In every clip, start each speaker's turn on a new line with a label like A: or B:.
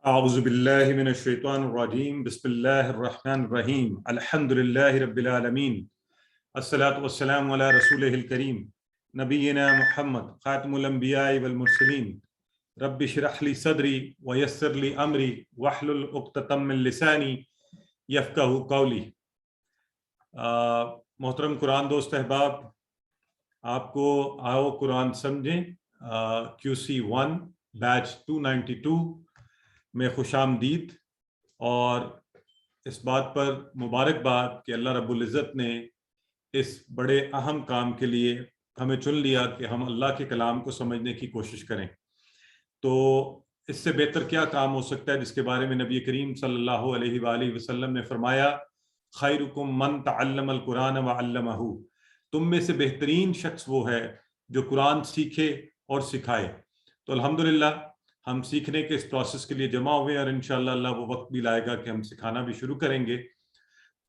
A: اعوذ باللہ من الشیطان الرجیم بسم اللہ الرحمن الرحیم الحمد للہ رب العالمین الصلاۃ والسلام علی رسولہ الکریم نبینا محمد خاتم الانبیاء والمرسلین رب اشرح لی صدری ویسر لی امری واحلل عقدۃ من لسانی یفقہوا قولی۔ محترم قرآن دوست احباب، آپ کو آؤ قرآن سمجھیں QC1 بیچ 292 میں خوش آمدید، اور اس بات پر مبارکباد کہ اللہ رب العزت نے اس بڑے اہم کام کے لیے ہمیں چن لیا کہ ہم اللہ کے کلام کو سمجھنے کی کوشش کریں۔ تو اس سے بہتر کیا کام ہو سکتا ہے جس کے بارے میں نبی کریم صلی اللہ علیہ وآلہ وسلم نے فرمایا، خیرکم من تعلم القرآن وعلمہ، تم میں سے بہترین شخص وہ ہے جو قرآن سیکھے اور سکھائے۔ تو الحمدللہ ہم سیکھنے کے اس پروسیس کے لیے جمع ہوئے، اور انشاءاللہ اللہ وہ وقت بھی لائے گا کہ ہم سکھانا بھی شروع کریں گے۔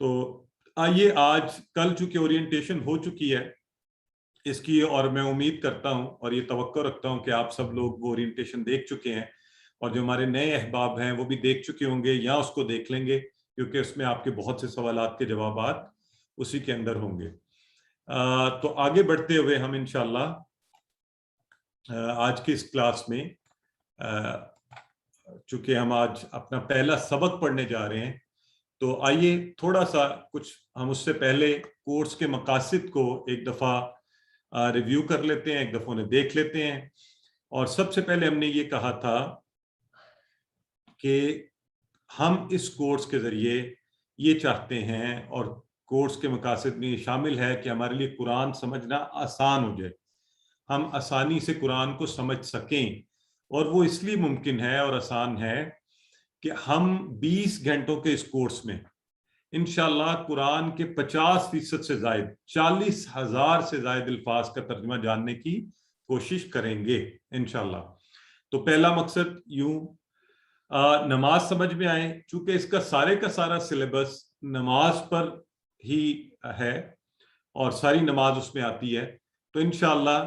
A: تو آئیے، آج کل چونکہ اورینٹیشن ہو چکی ہے اس کی، اور میں امید کرتا ہوں اور یہ توقع رکھتا ہوں کہ آپ سب لوگ وہ اورینٹیشن دیکھ چکے ہیں، اور جو ہمارے نئے احباب ہیں وہ بھی دیکھ چکے ہوں گے یا اس کو دیکھ لیں گے، کیونکہ اس میں آپ کے بہت سے سوالات کے جوابات اسی کے اندر ہوں گے۔ تو آگے بڑھتے ہوئے ہم انشاءاللہ آج کی اس کلاس میں، چونکہ ہم آج اپنا پہلا سبق پڑھنے جا رہے ہیں، تو آئیے تھوڑا سا کچھ ہم اس سے پہلے کورس کے مقاصد کو ایک دفعہ ریویو کر لیتے ہیں، ایک دفعہ انہیں دیکھ لیتے ہیں۔ اور سب سے پہلے ہم نے یہ کہا تھا کہ ہم اس کورس کے ذریعے یہ چاہتے ہیں، اور کورس کے مقاصد میں یہ شامل ہے کہ ہمارے لیے قرآن سمجھنا آسان ہو جائے، ہم آسانی سے قرآن کو سمجھ سکیں۔ اور وہ اس لیے ممکن ہے اور آسان ہے کہ ہم 20 گھنٹوں کے اس کورس میں انشاءاللہ قرآن کے 50% سے زائد 40,000 سے زائد الفاظ کا ترجمہ جاننے کی کوشش کریں گے انشاءاللہ۔ تو پہلا مقصد یوں نماز سمجھ میں آئے، چونکہ اس کا سارے کا سارا سلیبس نماز پر ہی ہے اور ساری نماز اس میں آتی ہے، تو انشاءاللہ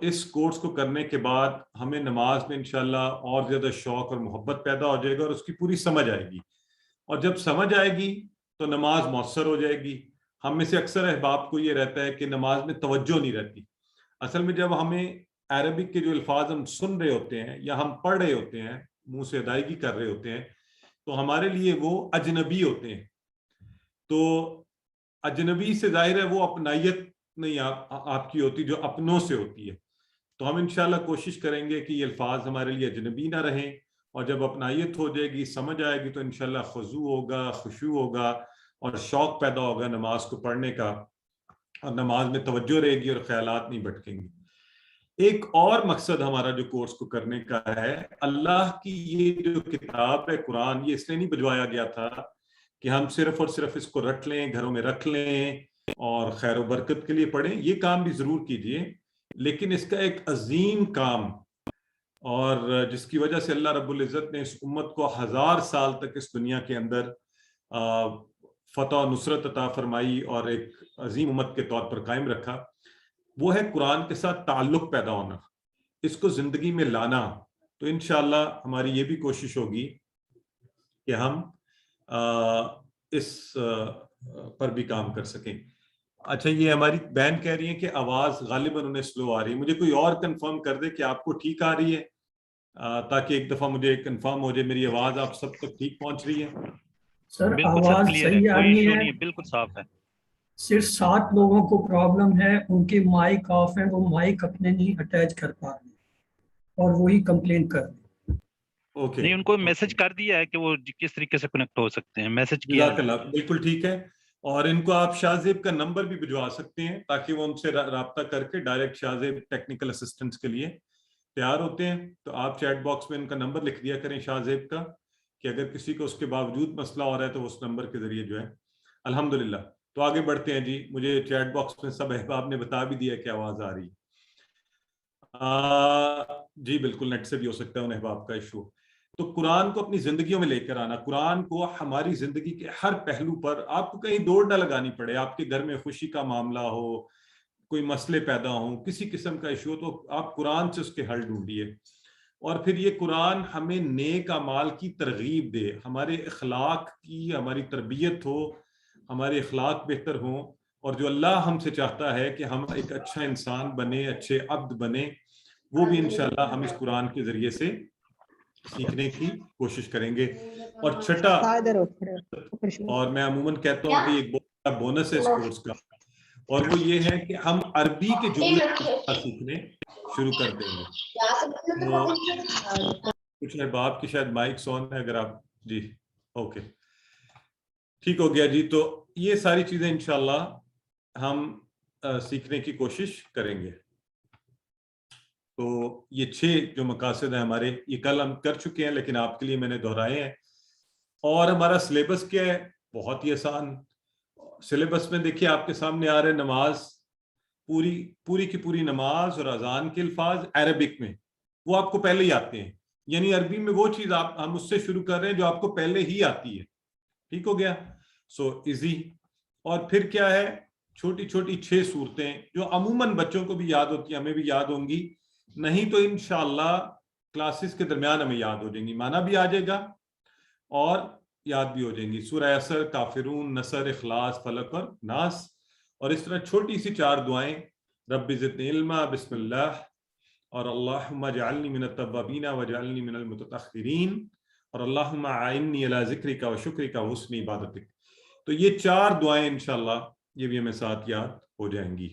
A: اس کورس کو کرنے کے بعد ہمیں نماز میں انشاءاللہ اور زیادہ شوق اور محبت پیدا ہو جائے گا، اور اس کی پوری سمجھ آئے گی، اور جب سمجھ آئے گی تو نماز مؤثر ہو جائے گی۔ ہم میں سے اکثر احباب کو یہ رہتا ہے کہ نماز میں توجہ نہیں رہتی۔ اصل میں جب ہمیں عربک کے جو الفاظ ہم سن رہے ہوتے ہیں یا ہم پڑھ رہے ہوتے ہیں، منہ سے ادائیگی کر رہے ہوتے ہیں، تو ہمارے لیے وہ اجنبی ہوتے ہیں۔ تو اجنبی سے ظاہر ہے وہ اپنائیت نہیں آپ کی ہوتی جو اپنوں سے ہوتی ہے۔ تو ہم انشاءاللہ کوشش کریں گے کہ یہ الفاظ ہمارے لیے اجنبی نہ رہیں، اور جب اپنائیت ہو جائے گی، سمجھ آئے گی، تو انشاءاللہ خضوع ہوگا، خشوع ہوگا، اور شوق پیدا ہوگا نماز کو پڑھنے کا، اور نماز میں توجہ رہے گی اور خیالات نہیں بھٹکیں گے۔ ایک اور مقصد ہمارا جو کورس کو کرنے کا ہے، اللہ کی یہ جو کتاب ہے قرآن، یہ اس لیے نہیں بھجوایا گیا تھا کہ ہم صرف اور صرف اس کو رکھ لیں، گھروں میں رکھ لیں اور خیر و برکت کے لیے پڑھیں۔ یہ کام بھی ضرور کیجئے، لیکن اس کا ایک عظیم کام، اور جس کی وجہ سے اللہ رب العزت نے اس امت کو 1000 سال تک اس دنیا کے اندر فتح و نصرت عطا فرمائی اور ایک عظیم امت کے طور پر قائم رکھا، وہ ہے قرآن کے ساتھ تعلق پیدا ہونا، اس کو زندگی میں لانا۔ تو انشاءاللہ ہماری یہ بھی کوشش ہوگی کہ ہم اس پر بھی کام کر سکیں۔ اچھا، یہ ہماری بہن کہہ رہی ہیں کہ آواز غالباً انہیں سلو آ رہی ہے۔ مجھے کوئی اور کنفرم کر دے کہ آپ کو ٹھیک آ رہی ہے، تاکہ ایک دفعہ مجھے کنفرم ہو جائے میری آواز آپ سب تک ٹھیک پہنچ رہی ہے۔
B: سر
C: بالکل سر،
B: آواز
C: کلیئر ہے،
B: صحیح آ
C: کوئی
B: رہی
C: ایشو
B: ہے،
C: نہیں ہے، بالکل صاف ہے۔
B: صرف 7 لوگوں کو پرابلم ہے، ان کے مائک آف ہے، وہ مائک اپنے نہیں اٹیچ کر پا رہے اور وہی کمپلین کر رہے ہیں۔
A: اوکے،
C: نہیں، ان کو میسج کر دیا ہے کہ وہ کس طریقے سے کنیکٹ ہو سکتے ہیں، میسج کیا
A: جزاک
C: ہے۔
A: اللہ، بالکل ٹھیک ہے۔ اور ان کو آپ شاہ زیب کا نمبر بھی بھجوا سکتے ہیں تاکہ وہ ان سے رابطہ کر کے ڈائریکٹ شاہ زیب ٹیکنیکل اسسٹنس کے لیے تیار ہوتے ہیں۔ تو آپ چیٹ باکس میں ان کا نمبر لکھ دیا کریں شاہ زیب کا، کہ اگر کسی کو اس کے باوجود مسئلہ ہو رہا ہے تو اس نمبر کے ذریعے جو ہے۔ الحمدللہ، تو آگے بڑھتے ہیں جی۔ مجھے چیٹ باکس میں سب احباب نے بتا بھی دیا کہ آواز آ رہی ہے۔ جی بالکل، نیٹ سے بھی ہو سکتا ہے ان احباب کا ایشو۔ تو قرآن کو اپنی زندگیوں میں لے کر آنا، قرآن کو ہماری زندگی کے ہر پہلو پر، آپ کو کہیں دوڑ نہ لگانی پڑے۔ آپ کے گھر میں خوشی کا معاملہ ہو، کوئی مسئلے پیدا ہوں، کسی قسم کا ایشو ہو، تو آپ قرآن سے اس کے حل ڈھونڈیے۔ اور پھر یہ قرآن ہمیں نیک اعمال کی ترغیب دے، ہمارے اخلاق کی ہماری تربیت ہو، ہمارے اخلاق بہتر ہوں، اور جو اللہ ہم سے چاہتا ہے کہ ہم ایک اچھا انسان بنے، اچھے عبد بنے، وہ بھی انشاءاللہ ہم اس قرآن کے ذریعے سے سیکھنے کی کوشش کریں گے۔ اور چھٹا، اور میں عموماً کہتا ہوں کہ یہ ایک بہت بڑا بونس ہے اس کورس کا، اور وہ یہ ہے کہ ہم عربی کے جملے سیکھنے شروع کر دیں گے۔ تو کچھ احباب کی شاید مائک آن ہے، اگر آپ، جی اوکے ٹھیک ہو گیا جی۔ تو یہ ساری چیزیں انشاءاللہ ہم سیکھنے کی کوشش کریں گے۔ تو یہ 6 جو مقاصد ہیں ہمارے، یہ کل ہم کر چکے ہیں لیکن آپ کے لیے میں نے دہرائے ہیں۔ اور ہمارا سلیبس کیا ہے؟ بہت ہی آسان سلیبس میں دیکھیے آپ کے سامنے آ رہے، نماز، پوری کی پوری نماز اور اذان کے الفاظ عربک میں، وہ آپ کو پہلے ہی آتے ہیں، یعنی عربی میں وہ چیز ہم اس سے شروع کر رہے ہیں جو آپ کو پہلے ہی آتی ہے۔ ٹھیک ہو گیا؟ So easy. اور پھر کیا ہے؟ چھوٹی چھوٹی 6 صورتیں جو عموماً بچوں کو بھی یاد ہوتی ہیں، ہمیں بھی یاد ہوں گی، نہیں تو انشاءاللہ کلاسز کے درمیان ہمیں یاد ہو جائیں گی، معنی بھی آ جائے گا اور یاد بھی ہو جائیں گی۔ سورہ عصر، کافرون، نصر، اخلاص، فلق اور ناس، اور اس طرح چھوٹی سی 4 دعائیں، رب زدنی علما، بسم اللہ، اور اللہم اجعلنی من التوابین واجعلنی من المتطہرین، اور اللہم اعنی علی ذکرک و شکرک و حسن عبادتک۔ تو یہ 4 دعائیں انشاءاللہ یہ بھی ہمیں ساتھ یاد ہو جائیں گی۔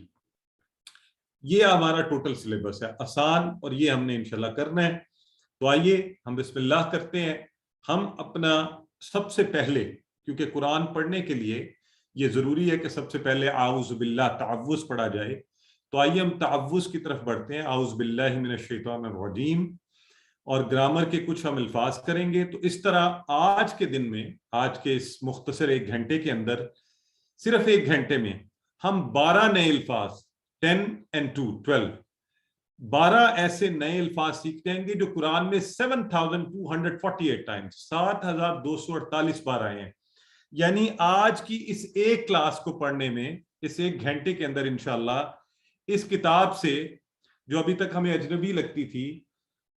A: یہ ہمارا ٹوٹل سلیبس ہے، آسان، اور یہ ہم نے انشاءاللہ کرنا ہے۔ تو آئیے ہم بسم اللہ کرتے ہیں۔ ہم اپنا سب سے پہلے، کیونکہ قرآن پڑھنے کے لیے یہ ضروری ہے کہ سب سے پہلے اعوذ باللہ، تعوذ پڑھا جائے، تو آئیے ہم تعوذ کی طرف بڑھتے ہیں۔ اعوذ باللہ من الشیطان الرجیم، اور گرامر کے کچھ ہم الفاظ کریں گے۔ تو اس طرح آج کے دن میں، آج کے اس مختصر 1 گھنٹے کے اندر، صرف 1 گھنٹے میں ہم 12 نئے الفاظ، 10 and 2 12، 12 ایسے نئے الفاظ سیکھ جائیں گے جو قرآن میں 7248 ٹائمز، 7248 بار آئے ہیں۔ یعنی آج کی اس ایک کلاس کو پڑھنے میں، اس 1 گھنٹے کے اندر انشاءاللہ اس کتاب سے، جو ابھی تک ہمیں اجنبی لگتی تھی،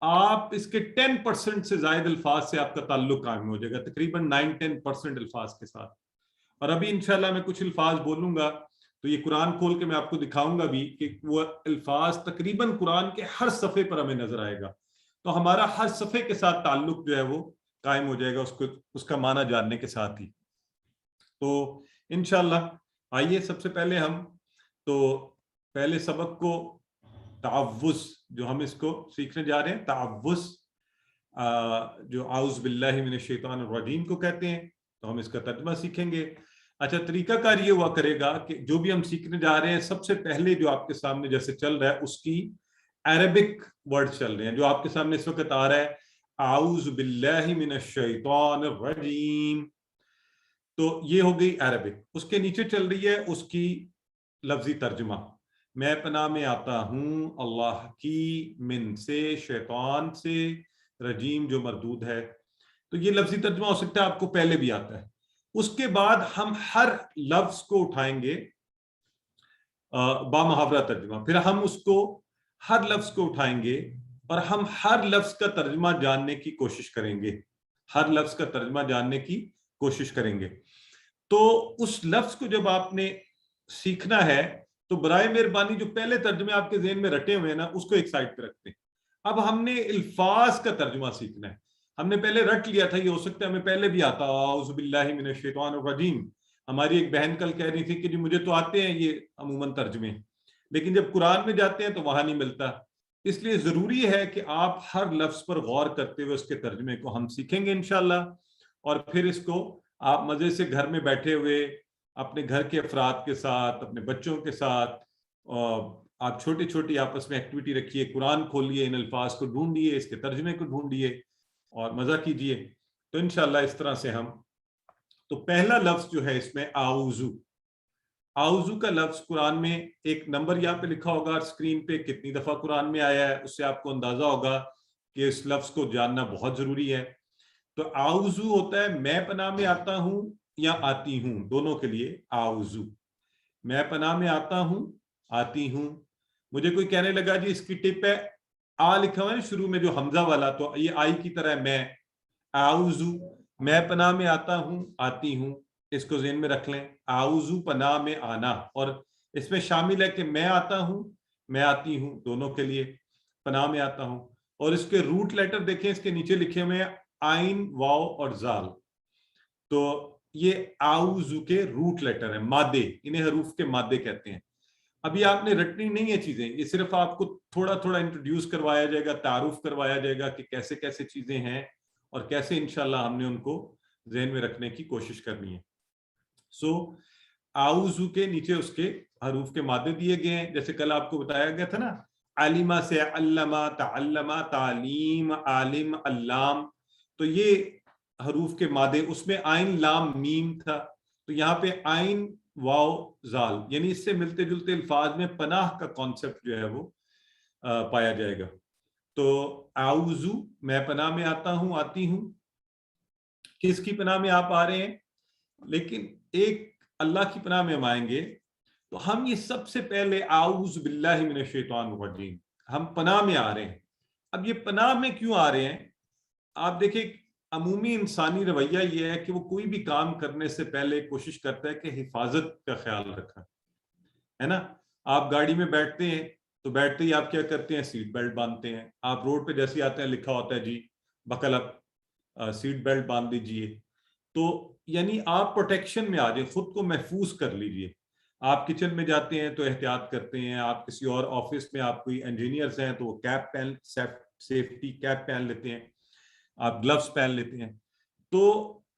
A: آپ اس کے 10% سے زائد الفاظ سے آپ کا تعلق قائم ہو جائے گا، تقریباً 9-10% الفاظ کے ساتھ۔ اور ابھی انشاءاللہ میں کچھ الفاظ بولوں گا تو یہ قرآن کھول کے میں آپ کو دکھاؤں گا بھی کہ وہ الفاظ تقریباً قرآن کے ہر صفحے پر ہمیں نظر آئے گا، تو ہمارا ہر صفحے کے ساتھ تعلق جو ہے وہ قائم ہو جائے گا، اس کا معنی جاننے کے ساتھ ہی۔ تو انشاءاللہ آئیے سب سے پہلے ہم تو پہلے سبق کو تعوذ، جو ہم اس کو سیکھنے جا رہے ہیں، تعوذ جو اعوذ باللہ من الشیطان الرجیم کو کہتے ہیں، تو ہم اس کا ترجمہ سیکھیں گے۔ اچھا، طریقہ کار یہ ہوا کرے گا کہ جو بھی ہم سیکھنے جا رہے ہیں، سب سے پہلے جو آپ کے سامنے جیسے چل رہا ہے اس کی عربک ورڈ چل رہے ہیں، جو آپ کے سامنے اس وقت آ رہا ہے اعوذ باللہ من الشیطان الرجیم، تو یہ ہو گئی عربک۔ اس کے نیچے چل رہی ہے اس کی لفظی ترجمہ، میں پناہ میں آتا ہوں اللہ کی، من سے، شیطان سے، رجیم جو مردود ہے۔ تو یہ لفظی ترجمہ ہو سکتا ہے آپ کو پہلے بھی آتا ہے۔ اس کے بعد ہم ہر لفظ کو اٹھائیں گے، بامحاورہ ترجمہ، پھر ہم اس کو ہر لفظ کو اٹھائیں گے اور ہم ہر لفظ کا ترجمہ جاننے کی کوشش کریں گے، ہر لفظ کا ترجمہ جاننے کی کوشش کریں گے۔ تو اس لفظ کو جب آپ نے سیکھنا ہے تو برائے مہربانی جو پہلے ترجمے آپ کے ذہن میں رٹے ہوئے ہیں نا، اس کو ایک سائڈ پہ رکھتے ہیں۔ اب ہم نے الفاظ کا ترجمہ سیکھنا ہے۔ ہم نے پہلے رٹ لیا تھا، یہ ہو سکتا ہے ہمیں پہلے بھی آتا، اعوذ باللہ من الشیطان الرجیم۔ ہماری ایک بہن کل کہہ رہی تھی کہ جی مجھے تو آتے ہیں یہ عموماً ترجمے، لیکن جب قرآن میں جاتے ہیں تو وہاں نہیں ملتا۔ اس لیے ضروری ہے کہ آپ ہر لفظ پر غور کرتے ہوئے اس کے ترجمے کو ہم سیکھیں گے انشاءاللہ، اور پھر اس کو آپ مزے سے گھر میں بیٹھے ہوئے اپنے گھر کے افراد کے ساتھ، اپنے بچوں کے ساتھ، آپ چھوٹی چھوٹی آپس میں ایکٹیویٹی رکھیے، قرآن کھولیے، ان الفاظ کو ڈھونڈیے، اس کے ترجمے کو ڈھونڈیے اور مزہ کیجیے۔ تو انشاءاللہ اس طرح سے ہم، تو پہلا لفظ جو ہے اس میں اعوذ، اعوذ کا لفظ قرآن میں ایک نمبر یہاں پہ لکھا ہوگا اسکرین پہ، کتنی دفعہ قرآن میں آیا ہے اس سے آپ کو اندازہ ہوگا کہ اس لفظ کو جاننا بہت ضروری ہے۔ تو اعوذ ہوتا ہے میں پناہ میں آتا ہوں یا آتی ہوں، دونوں کے لیے اعوذ، میں پناہ میں آتا ہوں، آتی ہوں۔ مجھے کوئی کہنے لگا جی اس کی ٹپ ہے، آ لکھا ہوا ہے شروع میں جو حمزہ والا, تو یہ آئی کی طرح ہے میں. اعوذ میں پناہ میں آتا ہوں, آتی ہوں, اس کو ذہن میں رکھ لیں. اعوذ پناہ میں آنا, اور اس میں شامل ہے کہ میں آتا ہوں میں آتی ہوں, دونوں کے لیے پناہ میں آتا ہوں. اور اس کے روٹ لیٹر دیکھیں, اس کے نیچے لکھے ہوئے ہیں آئین, واو اور زال. تو یہ اعوذ کے روٹ لیٹر ہیں, مادے, انہیں حروف کے مادے کہتے ہیں. ابھی آپ نے رٹنی نہیں ہے چیزیں, یہ صرف آپ کو تھوڑا تھوڑا انٹروڈیوس کروایا جائے گا, تعارف کروایا جائے گا کہ کیسے کیسے چیزیں ہیں اور کیسے انشاءاللہ ہم نے ان کو ذہن میں رکھنے کی کوشش کرنی ہے. سو اعوذ کے نیچے اس کے حروف کے مادے دیے گئے ہیں, جیسے کل آپ کو بتایا گیا تھا نا, علمہ سے علمہ, تعلمہ, تعلیم, عالم, علام. تو یہ حروف کے مادے, اس میں آئین لام میم تھا, تو یہاں پہ آئین واو زال, یعنی اس سے ملتے جلتے الفاظ میں پناہ کا کانسیپٹ جو ہے وہ پایا جائے گا. تو اعوذ میں پناہ میں آتا ہوں, آتی ہوں. کس کی پناہ میں آپ آ رہے ہیں؟ لیکن ایک اللہ کی پناہ میں ہم آئیں گے تو ہم یہ سب سے پہلے اعوذ باللہ من الشیطان الرجیم, ہم پناہ میں آ رہے ہیں. اب یہ پناہ میں کیوں آ رہے ہیں؟ آپ دیکھیں عمومی انسانی رویہ یہ ہے کہ وہ کوئی بھی کام کرنے سے پہلے کوشش کرتا ہے کہ حفاظت کا خیال رکھا ہے نا. آپ گاڑی میں بیٹھتے ہیں تو بیٹھتے ہی آپ کیا کرتے ہیں؟ سیٹ بیلٹ باندھتے ہیں. آپ روڈ پہ جیسے آتے ہیں لکھا ہوتا ہے جی بکل اپ, سیٹ بیلٹ باندھ دیجئے. تو یعنی آپ پروٹیکشن میں آ جائیں, خود کو محفوظ کر لیجئے. آپ کچن میں جاتے ہیں تو احتیاط کرتے ہیں, آپ کسی اور آفس میں آپ کوئی انجینئرز ہیں تو وہ کیپ پہن, سیفٹی کیپ پہن لیتے ہیں, آپ گلوز پہن لیتے ہیں. تو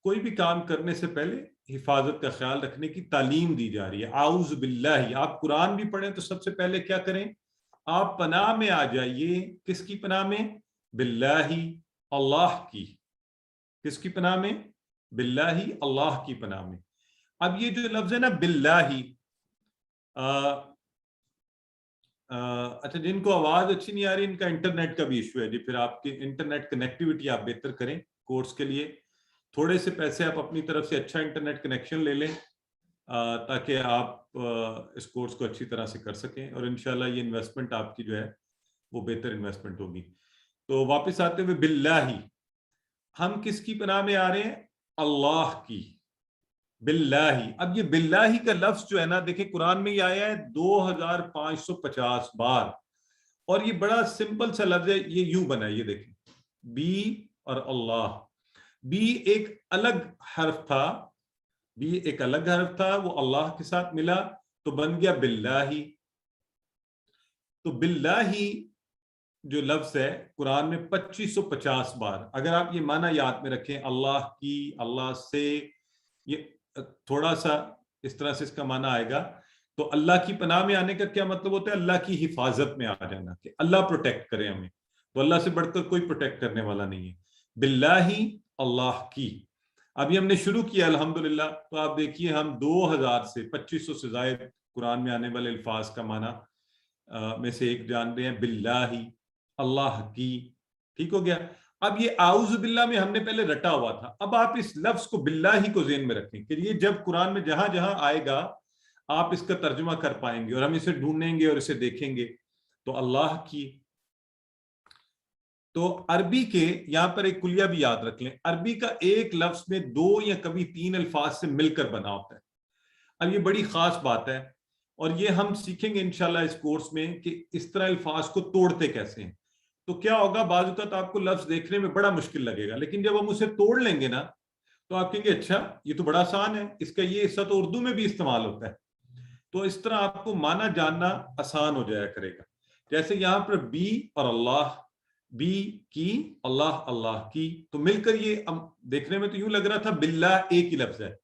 A: کوئی بھی کام کرنے سے پہلے حفاظت کا خیال رکھنے کی تعلیم دی جا رہی ہے. اعوذ باللہ, آپ قرآن بھی پڑھیں تو سب سے پہلے کیا کریں؟ آپ پناہ میں آ جائیے. کس کی پناہ میں؟ باللہ, اللہ کی. کس کی پناہ میں؟ باللہ, اللہ کی پناہ میں. اب یہ جو لفظ ہے نا باللہ, اچھا جن کو آواز اچھی نہیں آ رہی ان کا انٹرنیٹ کا بھی ایشو ہے جی, پھر آپ کی انٹرنیٹ کنیکٹیوٹی آپ بہتر کریں کورس کے لیے. تھوڑے سے پیسے آپ اپنی طرف سے اچھا انٹرنیٹ کنیکشن لے لیں تاکہ آپ اس کورس کو اچھی طرح سے کر سکیں, اور انشاءاللہ یہ انویسٹمنٹ آپ کی جو ہے وہ بہتر انویسٹمنٹ ہوگی. تو واپس آتے ہوئے باللہ, ہم کس کی پناہ میں آ رہے ہیں؟ اللہ کی. باللہ. اب یہ باللہ کا لفظ جو ہے نا, دیکھیں قرآن میں یہ آیا ہے 2550 بار, اور یہ بڑا سمپل سا لفظ ہے, یہ یوں بنا ہے, یہ دیکھیں بی اور اللہ. بی ایک الگ حرف تھا, بی ایک الگ حرف تھا, وہ اللہ کے ساتھ ملا تو بن گیا باللہ. تو باللہ جو لفظ ہے قرآن میں 2550 بار. اگر آپ یہ معنی یاد میں رکھیں اللہ کی, اللہ سے, یہ تھوڑا سا اس طرح سے اس کا معنی آئے گا. تو اللہ کی پناہ میں آنے کا کیا مطلب ہوتا ہے؟ اللہ کی حفاظت میں آ جانا, کہ اللہ پروٹیکٹ کرے ہمیں. تو اللہ سے بڑھ کر کوئی پروٹیکٹ کرنے والا نہیں ہے. باللہ, اللہ کی. ابھی ہم نے شروع کیا الحمدللہ, تو آپ دیکھیے ہم 2000 سے 2500 سے زائد قرآن میں آنے والے الفاظ کا معنی میں سے ایک جان رہے ہیں, باللہ, اللہ کی. ٹھیک ہو گیا. اب یہ اعوذ باللہ میں ہم نے پہلے رٹا ہوا تھا, اب آپ اس لفظ کو باللہ کو ذہن میں رکھیں کہ یہ جب قرآن میں جہاں جہاں آئے گا آپ اس کا ترجمہ کر پائیں گے, اور ہم اسے ڈھونڈیں گے اور اسے دیکھیں گے. تو اللہ کی. تو عربی کے یہاں پر ایک کلیہ بھی یاد رکھ لیں, عربی کا ایک لفظ میں 2 یا کبھی 3 الفاظ سے مل کر بنا ہوتا ہے. اب یہ بڑی خاص بات ہے, اور یہ ہم سیکھیں گے انشاءاللہ اس کورس میں کہ اس طرح الفاظ کو توڑتے کیسے ہیں. تو کیا ہوگا, بعض اوقات آپ کو لفظ دیکھنے میں بڑا مشکل لگے گا, لیکن جب ہم اسے توڑ لیں گے نا تو آپ کہیں گے اچھا یہ تو بڑا آسان ہے, اس کا یہ حصہ تو اردو میں بھی استعمال ہوتا ہے. تو اس طرح آپ کو معنی جاننا آسان ہو جایا کرے گا. جیسے یہاں پر بی اور اللہ, بی کی, اللہ اللہ کی, تو مل کر یہ دیکھنے میں تو یوں لگ رہا تھا باللہ ایک ہی لفظ ہے.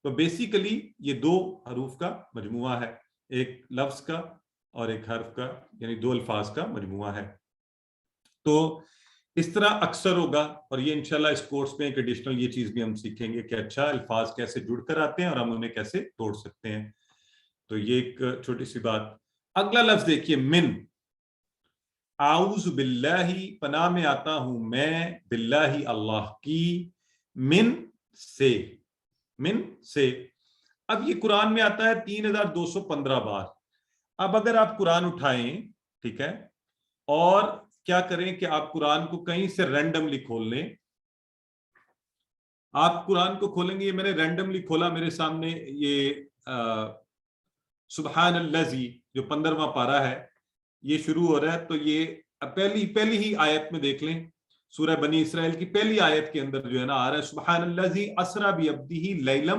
A: تو بیسیکلی یہ 2 حروف کا مجموعہ ہے, ایک لفظ کا اور ایک حرف کا, یعنی 2 الفاظ کا مجموعہ ہے. تو اس طرح اکثر ہوگا, اور یہ انشاءاللہ اس کورس میں ایک ایڈیشنل یہ چیز بھی ہم سیکھیں گے کہ اچھا الفاظ کیسے جڑ کر آتے ہیں اور ہم انہیں کیسے توڑ سکتے ہیں. تو یہ ایک چھوٹی سی بات. اگلا لفظ دیکھیے من. اعوذ باللہ, پناہ میں آتا ہوں میں, باللہ اللہ کی, من سے, من سے. اب یہ قرآن میں آتا ہے 3215 بار. اب اگر آپ قرآن اٹھائیں, ٹھیک ہے, اور کیا کریں کہ آپ قرآن کو کہیں سے رینڈملی کھول لیں. آپ قرآن کو کھولیں گے, یہ میں نے رینڈملی کھولا میرے سامنے, یہ سبحان الذی جو 15واں پارہ ہے یہ شروع ہو رہا ہے. تو یہ پہلی ہی آیت میں دیکھ لیں, سورہ بنی اسرائیل کی پہلی آیت کے اندر جو ہے نا آ رہا ہے سبحان الذی اسری بعبدہ لیلا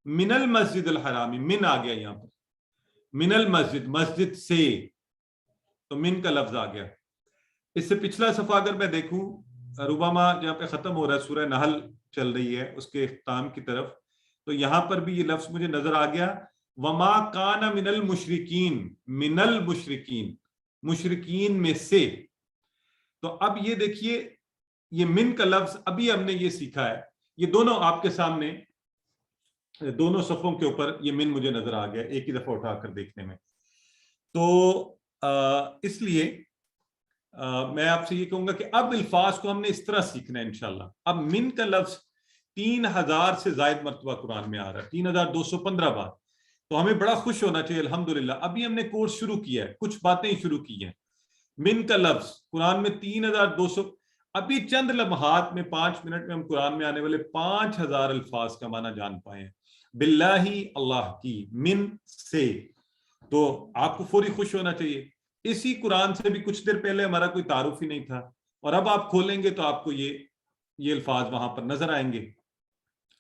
A: من المسجد الحرام. من آ گیا یہاں پر, من المسجد, مسجد سے, تو من کا لفظ آ گیا. اس سے پچھلا صفحہ اگر میں دیکھوں, ربما جہاں پہ ختم ہو رہا ہے سورہ نحل چل رہی ہے اس کے اختتام کی طرف, تو یہاں پر بھی یہ لفظ مجھے نظر آ گیا, وما کان من المشرکین, من المشرکین, مشرکین میں سے. تو اب یہ دیکھیے یہ من کا لفظ ابھی ہم نے یہ سیکھا ہے, یہ دونوں آپ کے سامنے دونوں صفوں کے اوپر یہ من مجھے نظر آ گیا ایک ہی دفعہ اٹھا کر دیکھنے میں. تو اس لیے میں آپ سے یہ کہوں گا کہ اب الفاظ کو ہم نے اس طرح سیکھنا ہے انشاءاللہ. اب من کا لفظ 3000 سے زائد مرتبہ قرآن میں آ رہا ہے, 3215 بار. تو ہمیں بڑا خوش ہونا چاہیے الحمدللہ. ابھی ہم نے کورس شروع کیا ہے, کچھ باتیں شروع کی ہیں. من کا لفظ قرآن میں 3200, ابھی چند لمحات میں 5 منٹ میں ہم قرآن میں آنے والے 5000 الفاظ کا معنی جان پائے ہیں. باللہ, اللہ کی, من سے. تو آپ کو فوری خوش ہونا چاہیے. اسی قرآن سے بھی کچھ دیر پہلے ہمارا کوئی تعارف ہی نہیں تھا, اور اب آپ کھولیں گے تو آپ کو یہ الفاظ وہاں پر نظر آئیں گے.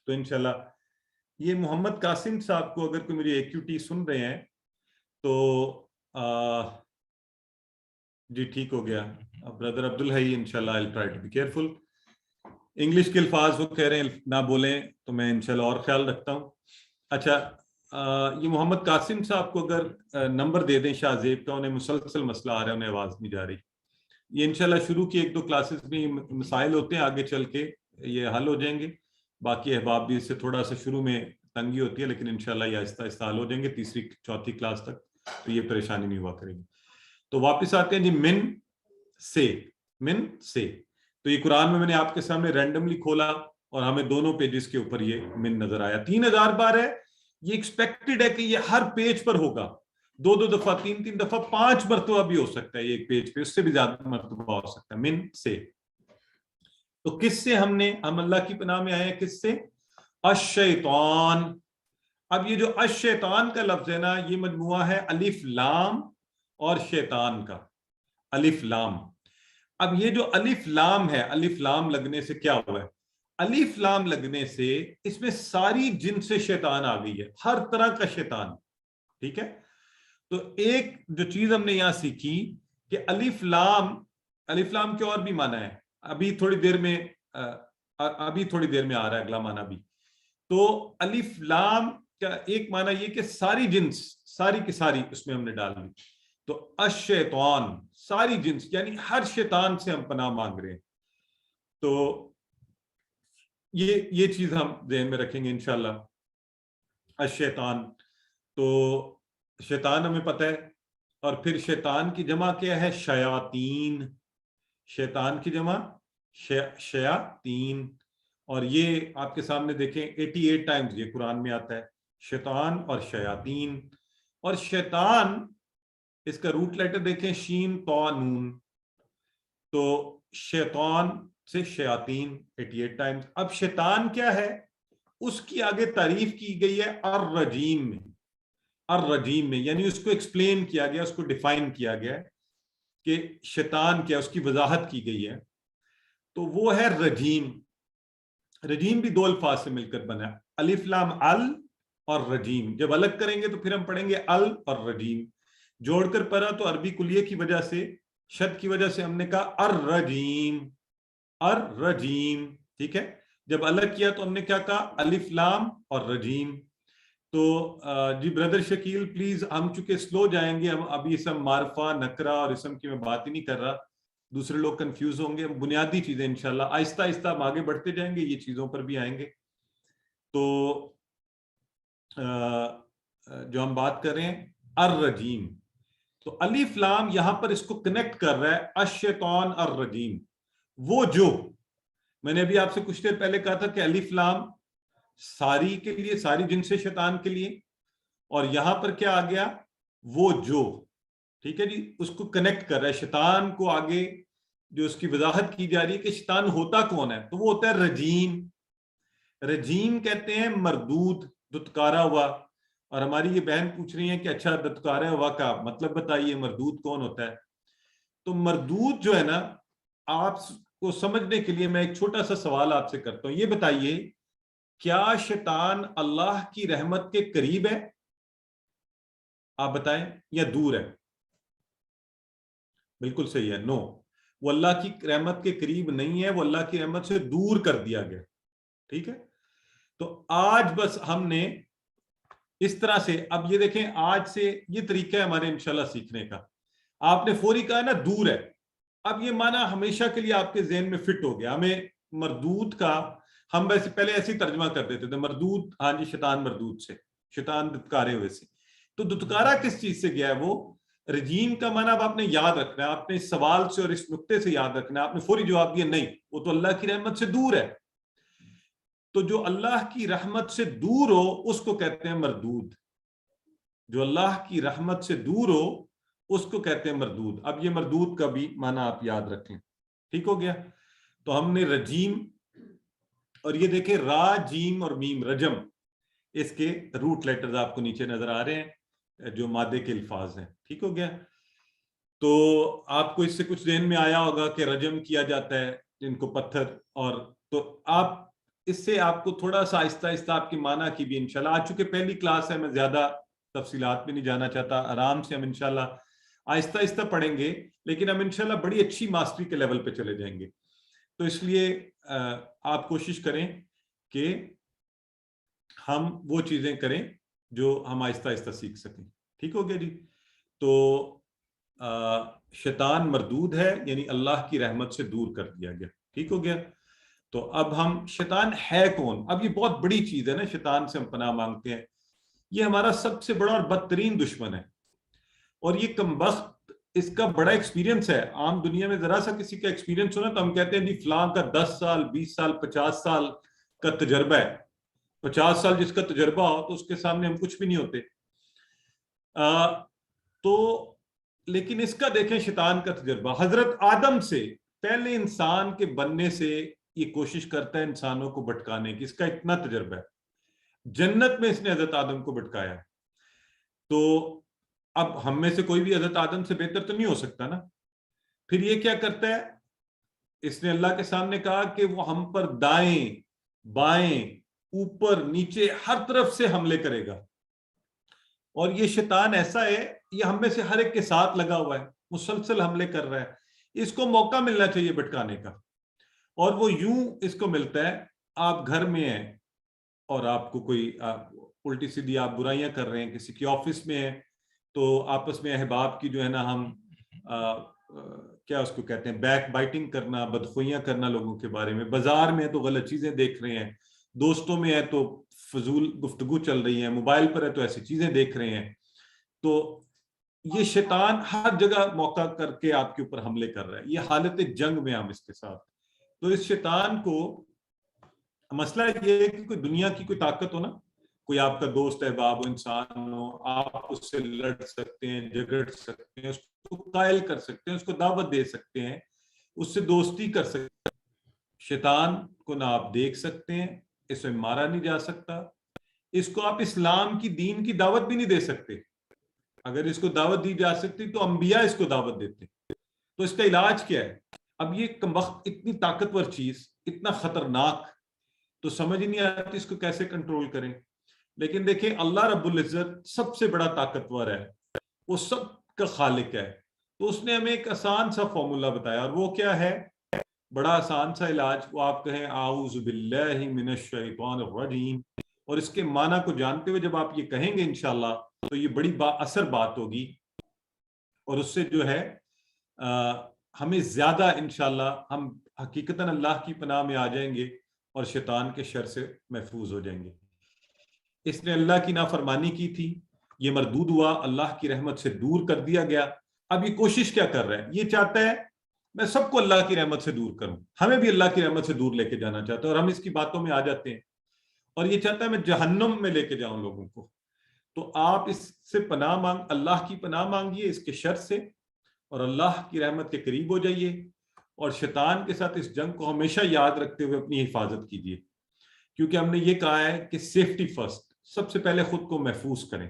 A: تو انشاءاللہ یہ محمد قاسم صاحب کو اگر کوئی میری ایکیوٹی سن رہے ہیں تو جی ٹھیک ہو گیا. برادر عبدالحی انشاءاللہ I'll try to be careful. English کے الفاظ وہ کہہ رہے ہیں نہ بولیں تو میں انشاءاللہ اور خیال رکھتا ہوں. اچھا, یہ محمد قاسم صاحب کو اگر نمبر دے دیں شاہ زیب کا, انہیں مسلسل مسئلہ آ رہا ہے, انہیں آواز نہیں جا رہی. یہ انشاءاللہ شروع کی 1-2 کلاسز میں مسائل ہوتے ہیں, آگے چل کے یہ حل ہو جائیں گے. باقی احباب بھی اس سے تھوڑا سا شروع میں تنگی ہوتی ہے, لیکن انشاءاللہ یہ آہستہ آہستہ حل ہو جائیں گے 3-4 کلاس تک, تو یہ پریشانی نہیں ہوا کرے گی. تو واپس آتے ہیں جی من سے. من سے تو یہ قرآن میں نے آپ کے سامنے رینڈملی کھولا اور ہمیں دونوں پیجز کے اوپر یہ من نظر آیا. 3000 بار ہے, یہ ایکسپیکٹڈ ہے کہ یہ ہر پیج پر ہوگا, 2 دفعہ, 3 دفعہ, 5 مرتبہ بھی ہو سکتا ہے ایک پیج پہ, اس سے بھی زیادہ مرتبہ ہو سکتا ہے. من سے. تو کس سے ہم اللہ کی پناہ میں آئے ہیں, کس سے؟ الشیطان. اب یہ جو الشیطان کا لفظ ہے نا, یہ مجموعہ ہے الف لام اور شیطان کا, الف لام. اب یہ جو الف لام ہے, الف لام لگنے سے کیا ہوا ہے؟ الف لام لگنے سے اس میں ساری جن سے شیطان آ گئی ہے, ہر طرح کا شیطان. ٹھیک ہے, تو ایک جو چیز ہم نے یہاں سیکھی کہ الف لام کے اور بھی معنی ہے. ابھی تھوڑی دیر میں آ رہا ہے اگلا معنی بھی. تو الف لام کا ایک معنی یہ کہ ساری جنس, ساری کی ساری اس میں ہم نے ڈال دی. تو الشیطان, ساری جنس, یعنی ہر شیطان سے ہم پناہ مانگ رہے ہیں. تو یہ چیز ہم ذہن میں رکھیں گے انشاءاللہ. الشیطان, تو شیطان ہمیں پتہ ہے, اور پھر شیطان کی جمع کیا ہے؟ شیاطین. شیطان کی جمع شیاطین, اور یہ آپ کے سامنے دیکھیں 88 ٹائمز یہ قرآن میں آتا ہے, شیطان اور شیاطین. اور شیطان اس کا روٹ لیٹر دیکھیں شین طا نون, تو شیطان سے شیاطین 88 ٹائمز. اب شیطان کیا ہے, اس کی آگے تعریف کی گئی ہے الرجیم میں. الرجیم میں یعنی اس کو ایکسپلین کیا گیا, اس کو ڈیفائن کیا گیا کہ شیطان کیا, اس کی وضاحت کی گئی ہے. تو وہ ہے رجیم. رجیم بھی 2 الفاظ سے مل کر بنا ہے, الف لام ال اور رجیم. جب الگ کریں گے تو پھر ہم پڑھیں گے ال اور رجیم. جوڑ کر پڑھا تو عربی کلیے کی وجہ سے, شد کی وجہ سے ہم نے کہا الرجیم, الرجیم. ٹھیک ہے, جب الگ کیا تو ہم نے کیا کہا؟ الف لام اور رجیم. تو جی بردر شکیل پلیز, ہم چونکہ سلو جائیں گے, ہم ابھی اسم معرفہ نکرہ اور اسم کی میں بات ہی نہیں کر رہا, دوسرے لوگ کنفیوز ہوں گے. بنیادی چیزیں انشاءاللہ آہستہ آہستہ ہم آگے بڑھتے جائیں گے, یہ چیزوں پر بھی آئیں گے. تو جو ہم بات کر رہے ہیں الرجیم, تو الف لام یہاں پر اس کو کنیکٹ کر رہا ہے الشیطان الرجیم. وہ جو میں نے ابھی آپ سے کچھ دیر پہلے کہا تھا کہ الف لام ساری کے لیے, ساری جن سے شیطان کے لیے, اور یہاں پر کیا آ گیا؟ وہ جو. ٹھیک ہے جی, اس کو کنیکٹ کر رہا ہے, شیطان کو آگے جو اس کی وضاحت کی جا رہی ہے کہ شیطان ہوتا کون ہے، تو وہ ہوتا ہے رجیم. رجیم کہتے ہیں مردود، دتکارا ہوا. اور ہماری یہ بہن پوچھ رہی ہیں کہ اچھا دتکارا ہوا کا مطلب بتائیے، مردود کون ہوتا ہے. تو مردود جو ہے نا، آپ کو سمجھنے کے لیے میں ایک چھوٹا سا سوال آپ سے کرتا ہوں. یہ بتائیے کیا شیطان اللہ کی رحمت کے قریب ہے؟ آپ بتائیں، یا دور ہے؟ بالکل صحیح ہے، نو. وہ اللہ کی رحمت کے قریب نہیں ہے، وہ اللہ کی رحمت سے دور کر دیا گیا. ٹھیک ہے. تو آج بس ہم نے اس طرح سے، اب یہ دیکھیں آج سے یہ طریقہ ہے ہمارے انشاءاللہ سیکھنے کا. آپ نے فوری کہا نا دور ہے، اب یہ معنی ہمیشہ کے لیے آپ کے ذہن میں فٹ ہو گیا. ہمیں مردود کا ہم ویسے پہلے ایسے ہی ترجمہ کر دیتے تھے، مردود ہاں جی شیطان مردود سے، شیطان دتکارے ہوئے سے. تو دتکارا کس چیز سے گیا ہے؟ وہ رجیم کا معنی اب آپ نے یاد رکھنا ہے، آپ نے اس سوال سے اور اس نقطے سے یاد رکھنا ہے. آپ نے فوری جواب دیا نہیں، وہ تو اللہ کی رحمت سے دور ہے. تو جو اللہ کی رحمت سے دور ہو اس کو کہتے ہیں مردود. جو اللہ کی رحمت سے دور ہو اس کو کہتے ہیں مردود. اب یہ مردود کا بھی معنی آپ یاد رکھیں. ٹھیک ہو گیا. تو ہم نے رجیم، اور یہ دیکھیں را جیم اور میم رجم، اس کے روٹ لیٹرز آپ کو نیچے نظر آ رہے ہیں جو مادے کے الفاظ ہیں. ٹھیک ہو گیا. تو آپ کو اس سے کچھ ذہن میں آیا ہوگا کہ رجم کیا جاتا ہے جن کو پتھر، اور تو آپ اس سے آپ کو تھوڑا سا آہستہ آہستہ آپ کی معنی کی بھی انشاءاللہ. آج چونکہ پہلی کلاس ہے میں زیادہ تفصیلات میں نہیں جانا چاہتا، آرام سے ہم انشاءاللہ آہستہ آہستہ پڑھیں گے، لیکن ہم انشاءاللہ بڑی اچھی ماسٹری کے لیول پہ چلے جائیں گے. تو اس لیے آپ کوشش کریں کہ ہم وہ چیزیں کریں جو ہم آہستہ آہستہ سیکھ سکیں. ٹھیک ہو گیا جی. تو شیطان مردود ہے، یعنی اللہ کی رحمت سے دور کر دیا گیا. ٹھیک ہو گیا. تو اب ہم شیطان ہے کون؟ اب یہ بہت بڑی چیز ہے نا، شیطان سے ہم پناہ مانگتے ہیں. یہ ہمارا سب سے بڑا اور بدترین دشمن ہے، اور یہ کمبخت اس کا بڑا ایکسپیرینس ہے. عام دنیا میں ذرا سا کسی کا ایکسپیرینس ہونا تو ہم کہتے ہیں جی فلاں کا 10 سال 20 سال 50 سال کا تجربہ ہے. 50 سال جس کا تجربہ ہو تو اس کے سامنے ہم کچھ بھی نہیں ہوتے. تو لیکن اس کا دیکھیں شیطان کا تجربہ حضرت آدم سے پہلے انسان کے بننے سے یہ کوشش کرتا ہے انسانوں کو بھٹکانے کی. اس کا اتنا تجربہ ہے. جنت میں اس نے حضرت آدم کو بھٹکایا. تو اب ہم میں سے کوئی بھی حضرت آدم سے بہتر تو نہیں ہو سکتا نا. پھر یہ کیا کرتا ہے؟ اس نے اللہ کے سامنے کہا کہ وہ ہم پر دائیں بائیں اوپر نیچے ہر طرف سے حملے کرے گا. اور یہ شیطان ایسا ہے، یہ ہم میں سے ہر ایک کے ساتھ لگا ہوا ہے، مسلسل حملے کر رہا ہے. اس کو موقع ملنا چاہیے بھٹکانے کا. اور وہ یوں اس کو ملتا ہے، آپ گھر میں ہیں اور آپ کو کوئی الٹی سیدھی آپ برائیاں کر رہے ہیں، کسی کی آفس میں ہیں تو آپس میں احباب کی جو ہے نا ہم کیا اس کو کہتے ہیں بیک بائٹنگ کرنا، بدخوئیاں کرنا لوگوں کے بارے میں. بازار میں ہے تو غلط چیزیں دیکھ رہے ہیں، دوستوں میں ہے تو فضول گفتگو چل رہی ہے، موبائل پر ہے تو ایسی چیزیں دیکھ رہے ہیں. تو یہ شیطان ہر جگہ موقع کر کے آپ کے اوپر حملے کر رہا ہے. یہ حالت جنگ میں ہم اس کے ساتھ. تو اس شیطان کو مسئلہ یہ ہے کہ کوئی دنیا کی کوئی طاقت ہو نا، کوئی آپ کا دوست ہے، باب انسان ہو، آپ اس سے لڑ سکتے ہیں، جھگڑ سکتے ہیں، اس کو قائل کر سکتے ہیں، اس کو دعوت دے سکتے ہیں، اس سے دوستی کر سکتے ہیں. شیطان کو نہ آپ دیکھ سکتے ہیں، اس میں مارا نہیں جا سکتا. اس کو آپ اسلام کی دین کی دعوت بھی نہیں دے سکتے. اگر اس کو دعوت دی جا سکتی تو انبیاء اس کو دعوت دیتے. تو اس کا علاج کیا ہے؟ اب یہ کمبخت اتنی طاقتور چیز، اتنا خطرناک، تو سمجھ نہیں آتی اس کو کیسے کنٹرول کریں. لیکن دیکھیں اللہ رب العزت سب سے بڑا طاقتور ہے، وہ سب کا خالق ہے. تو اس نے ہمیں ایک آسان سا فارمولا بتایا، اور وہ کیا ہے؟ بڑا آسان سا علاج. وہ آپ کہیں اعوذ باللہ من الشیطان الرجیم، اور اس کے معنی کو جانتے ہوئے جب آپ یہ کہیں گے انشاءاللہ تو یہ بڑی با اثر بات ہوگی، اور اس سے جو ہے ہمیں زیادہ انشاءاللہ ہم حقیقتاً اللہ کی پناہ میں آ جائیں گے اور شیطان کے شر سے محفوظ ہو جائیں گے. اس نے اللہ کی نافرمانی کی تھی، یہ مردود ہوا، اللہ کی رحمت سے دور کر دیا گیا. اب یہ کوشش کیا کر رہا ہے؟ یہ چاہتا ہے میں سب کو اللہ کی رحمت سے دور کروں، ہمیں بھی اللہ کی رحمت سے دور لے کے جانا چاہتا ہے، اور ہم اس کی باتوں میں آ جاتے ہیں. اور یہ چاہتا ہے میں جہنم میں لے کے جاؤں لوگوں کو. تو آپ اس سے پناہ اللہ کی پناہ مانگیے اس کے شر سے، اور اللہ کی رحمت کے قریب ہو جائیے. اور شیطان کے ساتھ اس جنگ کو ہمیشہ یاد رکھتے ہوئے اپنی حفاظت کیجیے، کیونکہ ہم نے یہ کہا ہے کہ سیفٹی فرسٹ، سب سے پہلے خود کو محفوظ کریں.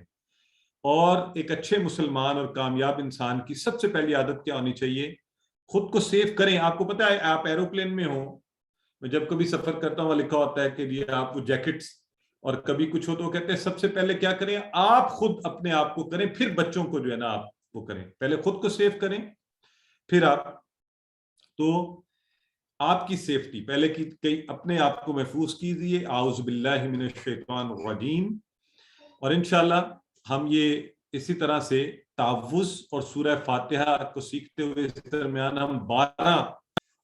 A: اور ایک اچھے مسلمان اور کامیاب انسان کی سب سے پہلی عادت کیا ہونی چاہیے؟ خود کو سیف کریں. آپ کو پتا ہے آپ ایروپلین میں ہوں، میں جب کبھی سفر کرتا ہوں لکھا ہوتا ہے کہ یہ آپ کو جیکٹس، اور کبھی کچھ ہو تو کہتے ہیں سب سے پہلے کیا کریں؟ آپ خود اپنے آپ کو کریں، پھر بچوں کو جو ہے نا آپ وہ کریں. پہلے خود کو سیف کریں، پھر آپ. تو آپ کی سیفٹی پہلے کی اپنے آپ کو محفوظ کیجیے. اعوذ باللہ من الشیطان الرجیم. اور انشاءاللہ ہم یہ اسی طرح سے تعوذ اور سورہ فاتحہ کو سیکھتے ہوئے اس درمیان ہم 12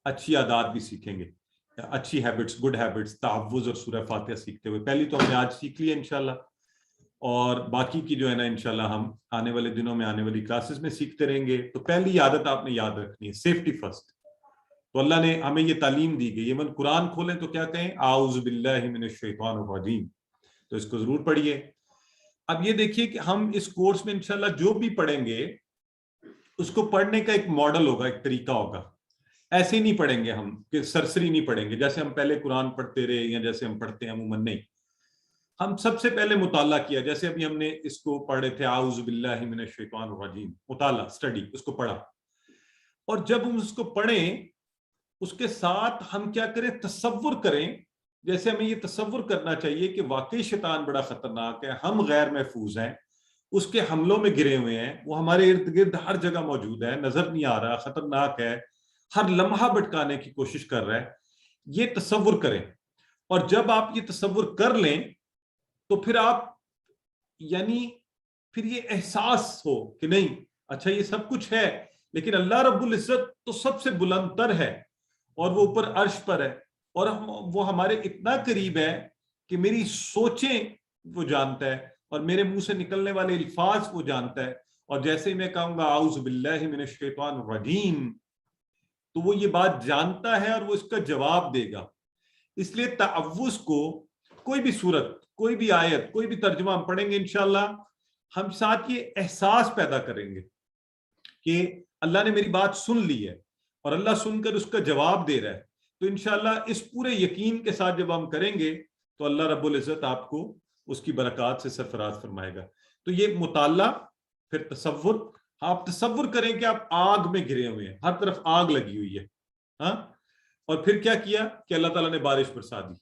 A: اچھی عادات بھی سیکھیں گے، اچھی ہیبٹس، گڈ ہیبٹس، تعوذ اور سورہ فاتحہ سیکھتے ہوئے. پہلی تو ہم نے آج سیکھ لی انشاءاللہ، اور باقی کی جو ہے نا انشاءاللہ ہم آنے والے دنوں میں آنے والی کلاسز میں سیکھتے رہیں گے. تو پہلی عادت آپ نے یاد رکھنی ہے، سیفٹی فرسٹ. تو اللہ نے ہمیں یہ تعلیم دی گئی. ایون قرآن کھولیں تو کیا کہیں؟ اعوذ باللہ من الشیطان الرجیم. تو اس کو ضرور پڑھیے. اب یہ دیکھیے کہ ہم اس کورس میں انشاءاللہ جو بھی پڑھیں گے اس کو پڑھنے کا ایک ماڈل ہوگا، ایک طریقہ ہوگا. ایسے نہیں پڑھیں گے ہم کہ سرسری نہیں پڑھیں گے جیسے ہم پہلے قرآن پڑھتے رہے یا جیسے ہم پڑھتے ہیں عموماً. نہیں، ہم سب سے پہلے مطالعہ کیا. جیسے ابھی ہم نے اس کو پڑھے تھے اعوذ باللہ من الشیطان الرجیم، مطالعہ، اسٹڈی، اس کو پڑھا. اور جب ہم اس کو پڑھیں اس کے ساتھ ہم کیا کریں؟ تصور کریں. جیسے ہمیں یہ تصور کرنا چاہیے کہ واقعی شیطان بڑا خطرناک ہے، ہم غیر محفوظ ہیں، اس کے حملوں میں گرے ہوئے ہیں، وہ ہمارے ارد گرد ہر جگہ موجود ہے، نظر نہیں آ رہا، خطرناک ہے، ہر لمحہ بھٹکانے کی کوشش کر رہا ہے. یہ تصور کریں. اور جب آپ یہ تصور کر لیں تو پھر آپ یعنی پھر یہ احساس ہو کہ نہیں اچھا یہ سب کچھ ہے، لیکن اللہ رب العزت تو سب سے بلند تر ہے اور وہ اوپر عرش پر ہے، اور وہ ہمارے اتنا قریب ہے کہ میری سوچیں وہ جانتا ہے اور میرے منہ سے نکلنے والے الفاظ وہ جانتا ہے. اور جیسے میں کہوں گا اعوذ باللہ من الشیطان الرجیم تو وہ یہ بات جانتا ہے اور وہ اس کا جواب دے گا. اس لیے تعوذ کو کوئی بھی صورت، کوئی بھی آیت، کوئی بھی ترجمہ ہم پڑھیں گے انشاءاللہ ہم ساتھ یہ احساس پیدا کریں گے کہ اللہ نے میری بات سن لی ہے اور اللہ سن کر اس کا جواب دے رہا ہے. تو انشاءاللہ اس پورے یقین کے ساتھ جب ہم کریں گے تو اللہ رب العزت آپ کو اس کی برکات سے سرفراز فرمائے گا. تو یہ مطالعہ، پھر تصور. آپ تصور کریں کہ آپ آگ میں گرے ہوئے ہیں، ہر طرف آگ لگی ہوئی ہے، ہاں. اور پھر کیا کیا کہ اللہ تعالیٰ نے بارش برسا دی.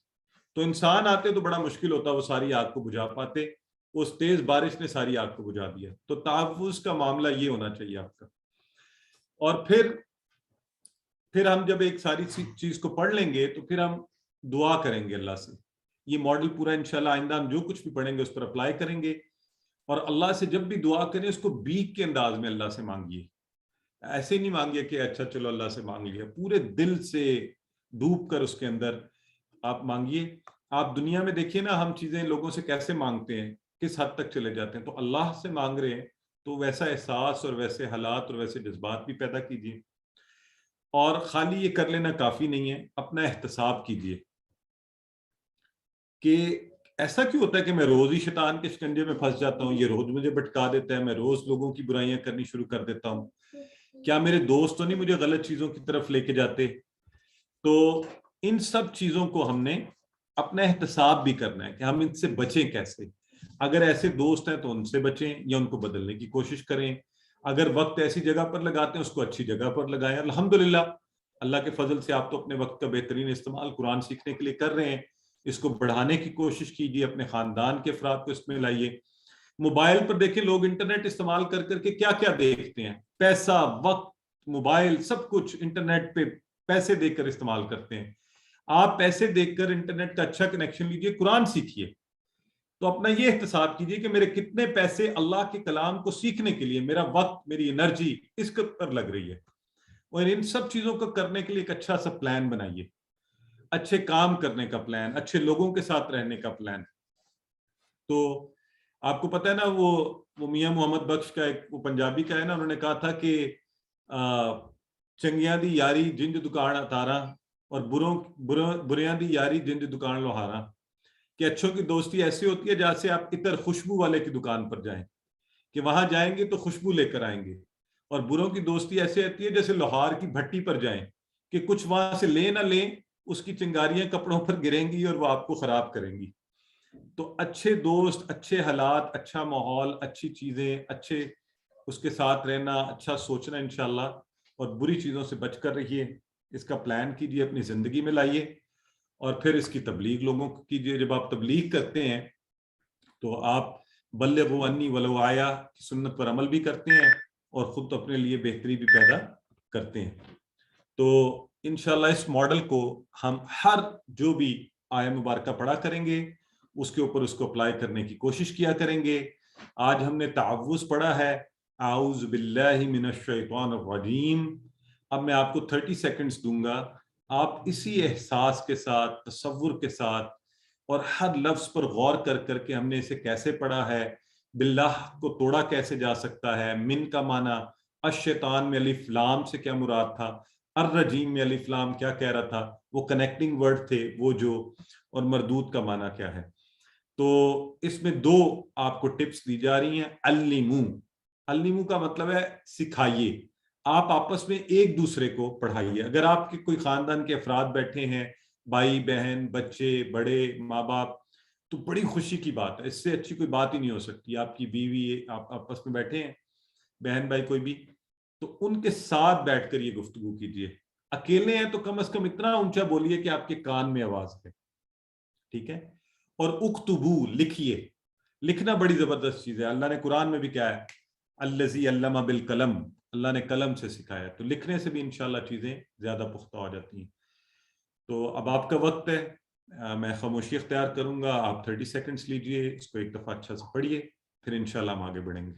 A: تو انسان آتے تو بڑا مشکل ہوتا وہ ساری آگ کو بجھا پاتے، اس تیز بارش نے ساری آگ کو بجھا دیا. تو تحفظ کا معاملہ یہ ہونا چاہیے آپ کا. اور پھر ہم جب ایک ساری چیز کو پڑھ لیں گے تو پھر ہم دعا کریں گے اللہ سے. یہ ماڈل پورا انشاءاللہ آئندہ ہم جو کچھ بھی پڑھیں گے اس پر اپلائی کریں گے. اور اللہ سے جب بھی دعا کریں اس کو بیک کے انداز میں اللہ سے مانگیے. ایسے نہیں مانگیے کہ اچھا چلو اللہ سے مانگ لیا، پورے دل سے ڈوب کر اس کے اندر آپ مانگیے. آپ دنیا میں دیکھیے نا ہم چیزیں لوگوں سے کیسے مانگتے ہیں، کس حد تک چلے جاتے ہیں. تو اللہ سے مانگ رہے ہیں تو ویسا احساس اور ویسے حالات اور ویسے جذبات بھی پیدا کیجیے. اور خالی یہ کر لینا کافی نہیں ہے، اپنا احتساب کیجیے کہ ایسا کیوں ہوتا ہے کہ میں روز ہی شیطان کے شکنجے میں پھنس جاتا ہوں، یہ روز مجھے بھٹکا دیتا ہے، میں روز لوگوں کی برائیاں کرنی شروع کر دیتا ہوں، کیا میرے دوست تو نہیں مجھے غلط چیزوں کی طرف لے کے جاتے. تو ان سب چیزوں کو ہم نے اپنا احتساب بھی کرنا ہے کہ ہم ان سے بچیں کیسے. اگر ایسے دوست ہیں تو ان سے بچیں یا ان کو بدلنے کی کوشش کریں. اگر وقت ایسی جگہ پر لگاتے ہیں اس کو اچھی جگہ پر لگائیں. الحمدللہ اللہ کے فضل سے آپ تو اپنے وقت کا بہترین استعمال قرآن سیکھنے کے لیے کر رہے ہیں. اس کو بڑھانے کی کوشش کیجیے، اپنے خاندان کے افراد کو اس میں لائیے. موبائل پر دیکھیں لوگ انٹرنیٹ استعمال کر کر کے کیا کیا دیکھتے ہیں، پیسہ، وقت، موبائل، سب کچھ انٹرنیٹ پہ پیسے دے کر استعمال کرتے ہیں. آپ پیسے دیکھ کر انٹرنیٹ کا اچھا کنیکشن لیجیے، قرآن سیکھیے. تو اپنا یہ احتساب کیجیے کہ میرے کتنے پیسے اللہ کے کلام کو سیکھنے کے لیے، میرا وقت، میری انرجی اس پر لگ رہی ہے. اور ان سب چیزوں کو کرنے کے لیے ایک اچھا سا پلان بنائیے، اچھے کام کرنے کا پلان، اچھے لوگوں کے ساتھ رہنے کا پلان. تو آپ کو پتہ ہے نا وہ میاں محمد بخش کا ایک وہ پنجابی کا ہے نا، انہوں نے کہا تھا کہ چنگیاں دی یاری جنج دکان اتارا اور بریاں دی یاری جنج دکان لوہارا. کہ اچھوں کی دوستی ایسی ہوتی ہے جہاں سے آپ عطر خوشبو والے کی دکان پر جائیں کہ وہاں جائیں گے تو خوشبو لے کر آئیں گے، اور بروں کی دوستی ایسی ہوتی ہے جیسے لوہار کی بھٹی پر جائیں کہ کچھ وہاں سے لے نہ لیں، اس کی چنگاریاں کپڑوں پر گریں گی اور وہ آپ کو خراب کریں گی. تو اچھے دوست، اچھے حالات، اچھا ماحول، اچھی چیزیں، اچھے اس کے ساتھ رہنا، اچھا سوچنا انشاءاللہ، اور بری چیزوں سے بچ کر رہیے. اس کا پلان کیجیے، اپنی زندگی میں لائیے، اور پھر اس کی تبلیغ لوگوں کو کیجیے. جب آپ تبلیغ کرتے ہیں تو آپ بلغوا انی ولو آیا کی سنت پر عمل بھی کرتے ہیں اور خود اپنے لیے بہتری بھی پیدا کرتے ہیں. تو انشاءاللہ اس ماڈل کو ہم ہر جو بھی آیہ مبارکہ پڑھا کریں گے اس کے اوپر اس کو اپلائی کرنے کی کوشش کیا کریں گے. آج ہم نے تعوذ پڑھا ہے، اعوذ باللہ من الشیطان الرجیم. اب میں آپ کو 30 سیکنڈز دوں گا، آپ اسی احساس کے ساتھ، تصور کے ساتھ، اور ہر لفظ پر غور کر کر کے ہم نے اسے کیسے پڑھا ہے، باللہ کو توڑا کیسے جا سکتا ہے، من کا معنی الشیطان میں الف لام سے کیا مراد تھا، الرجیم میں الف لام کیا کہہ رہا تھا، وہ کنیکٹنگ ورڈ تھے وہ جو، اور مردود کا معنی کیا ہے. تو اس میں 2 آپ کو ٹپس دی جا رہی ہیں. علمو کا مطلب ہے سکھائیے. آپ آپس میں ایک دوسرے کو پڑھائیے. اگر آپ کے کوئی خاندان کے افراد بیٹھے ہیں، بھائی بہن، بچے، بڑے، ماں باپ، تو بڑی خوشی کی بات ہے، اس سے اچھی کوئی بات ہی نہیں ہو سکتی. آپ کی بیوی، آپ آپس میں بیٹھے ہیں، بہن بھائی کوئی بھی، تو ان کے ساتھ بیٹھ کر یہ گفتگو کیجیے. اکیلے ہیں تو کم از کم اتنا اونچا بولیے کہ آپ کے کان میں آواز ہے. ٹھیک ہے. اور اکتبو، لکھیے. لکھنا بڑی زبردست چیز ہے. اللہ نے قرآن میں بھی کیا ہے، الذی علم بالقلم، اللہ نے قلم سے سکھایا. تو لکھنے سے بھی انشاءاللہ چیزیں زیادہ پختہ ہو جاتی ہیں. تو اب آپ کا وقت ہے، میں خاموشی اختیار کروں گا. آپ 30 سیکنڈز لیجئے، اس کو ایک دفعہ اچھا سے پڑھیے، پھر انشاءاللہ ہم آگے بڑھیں گے.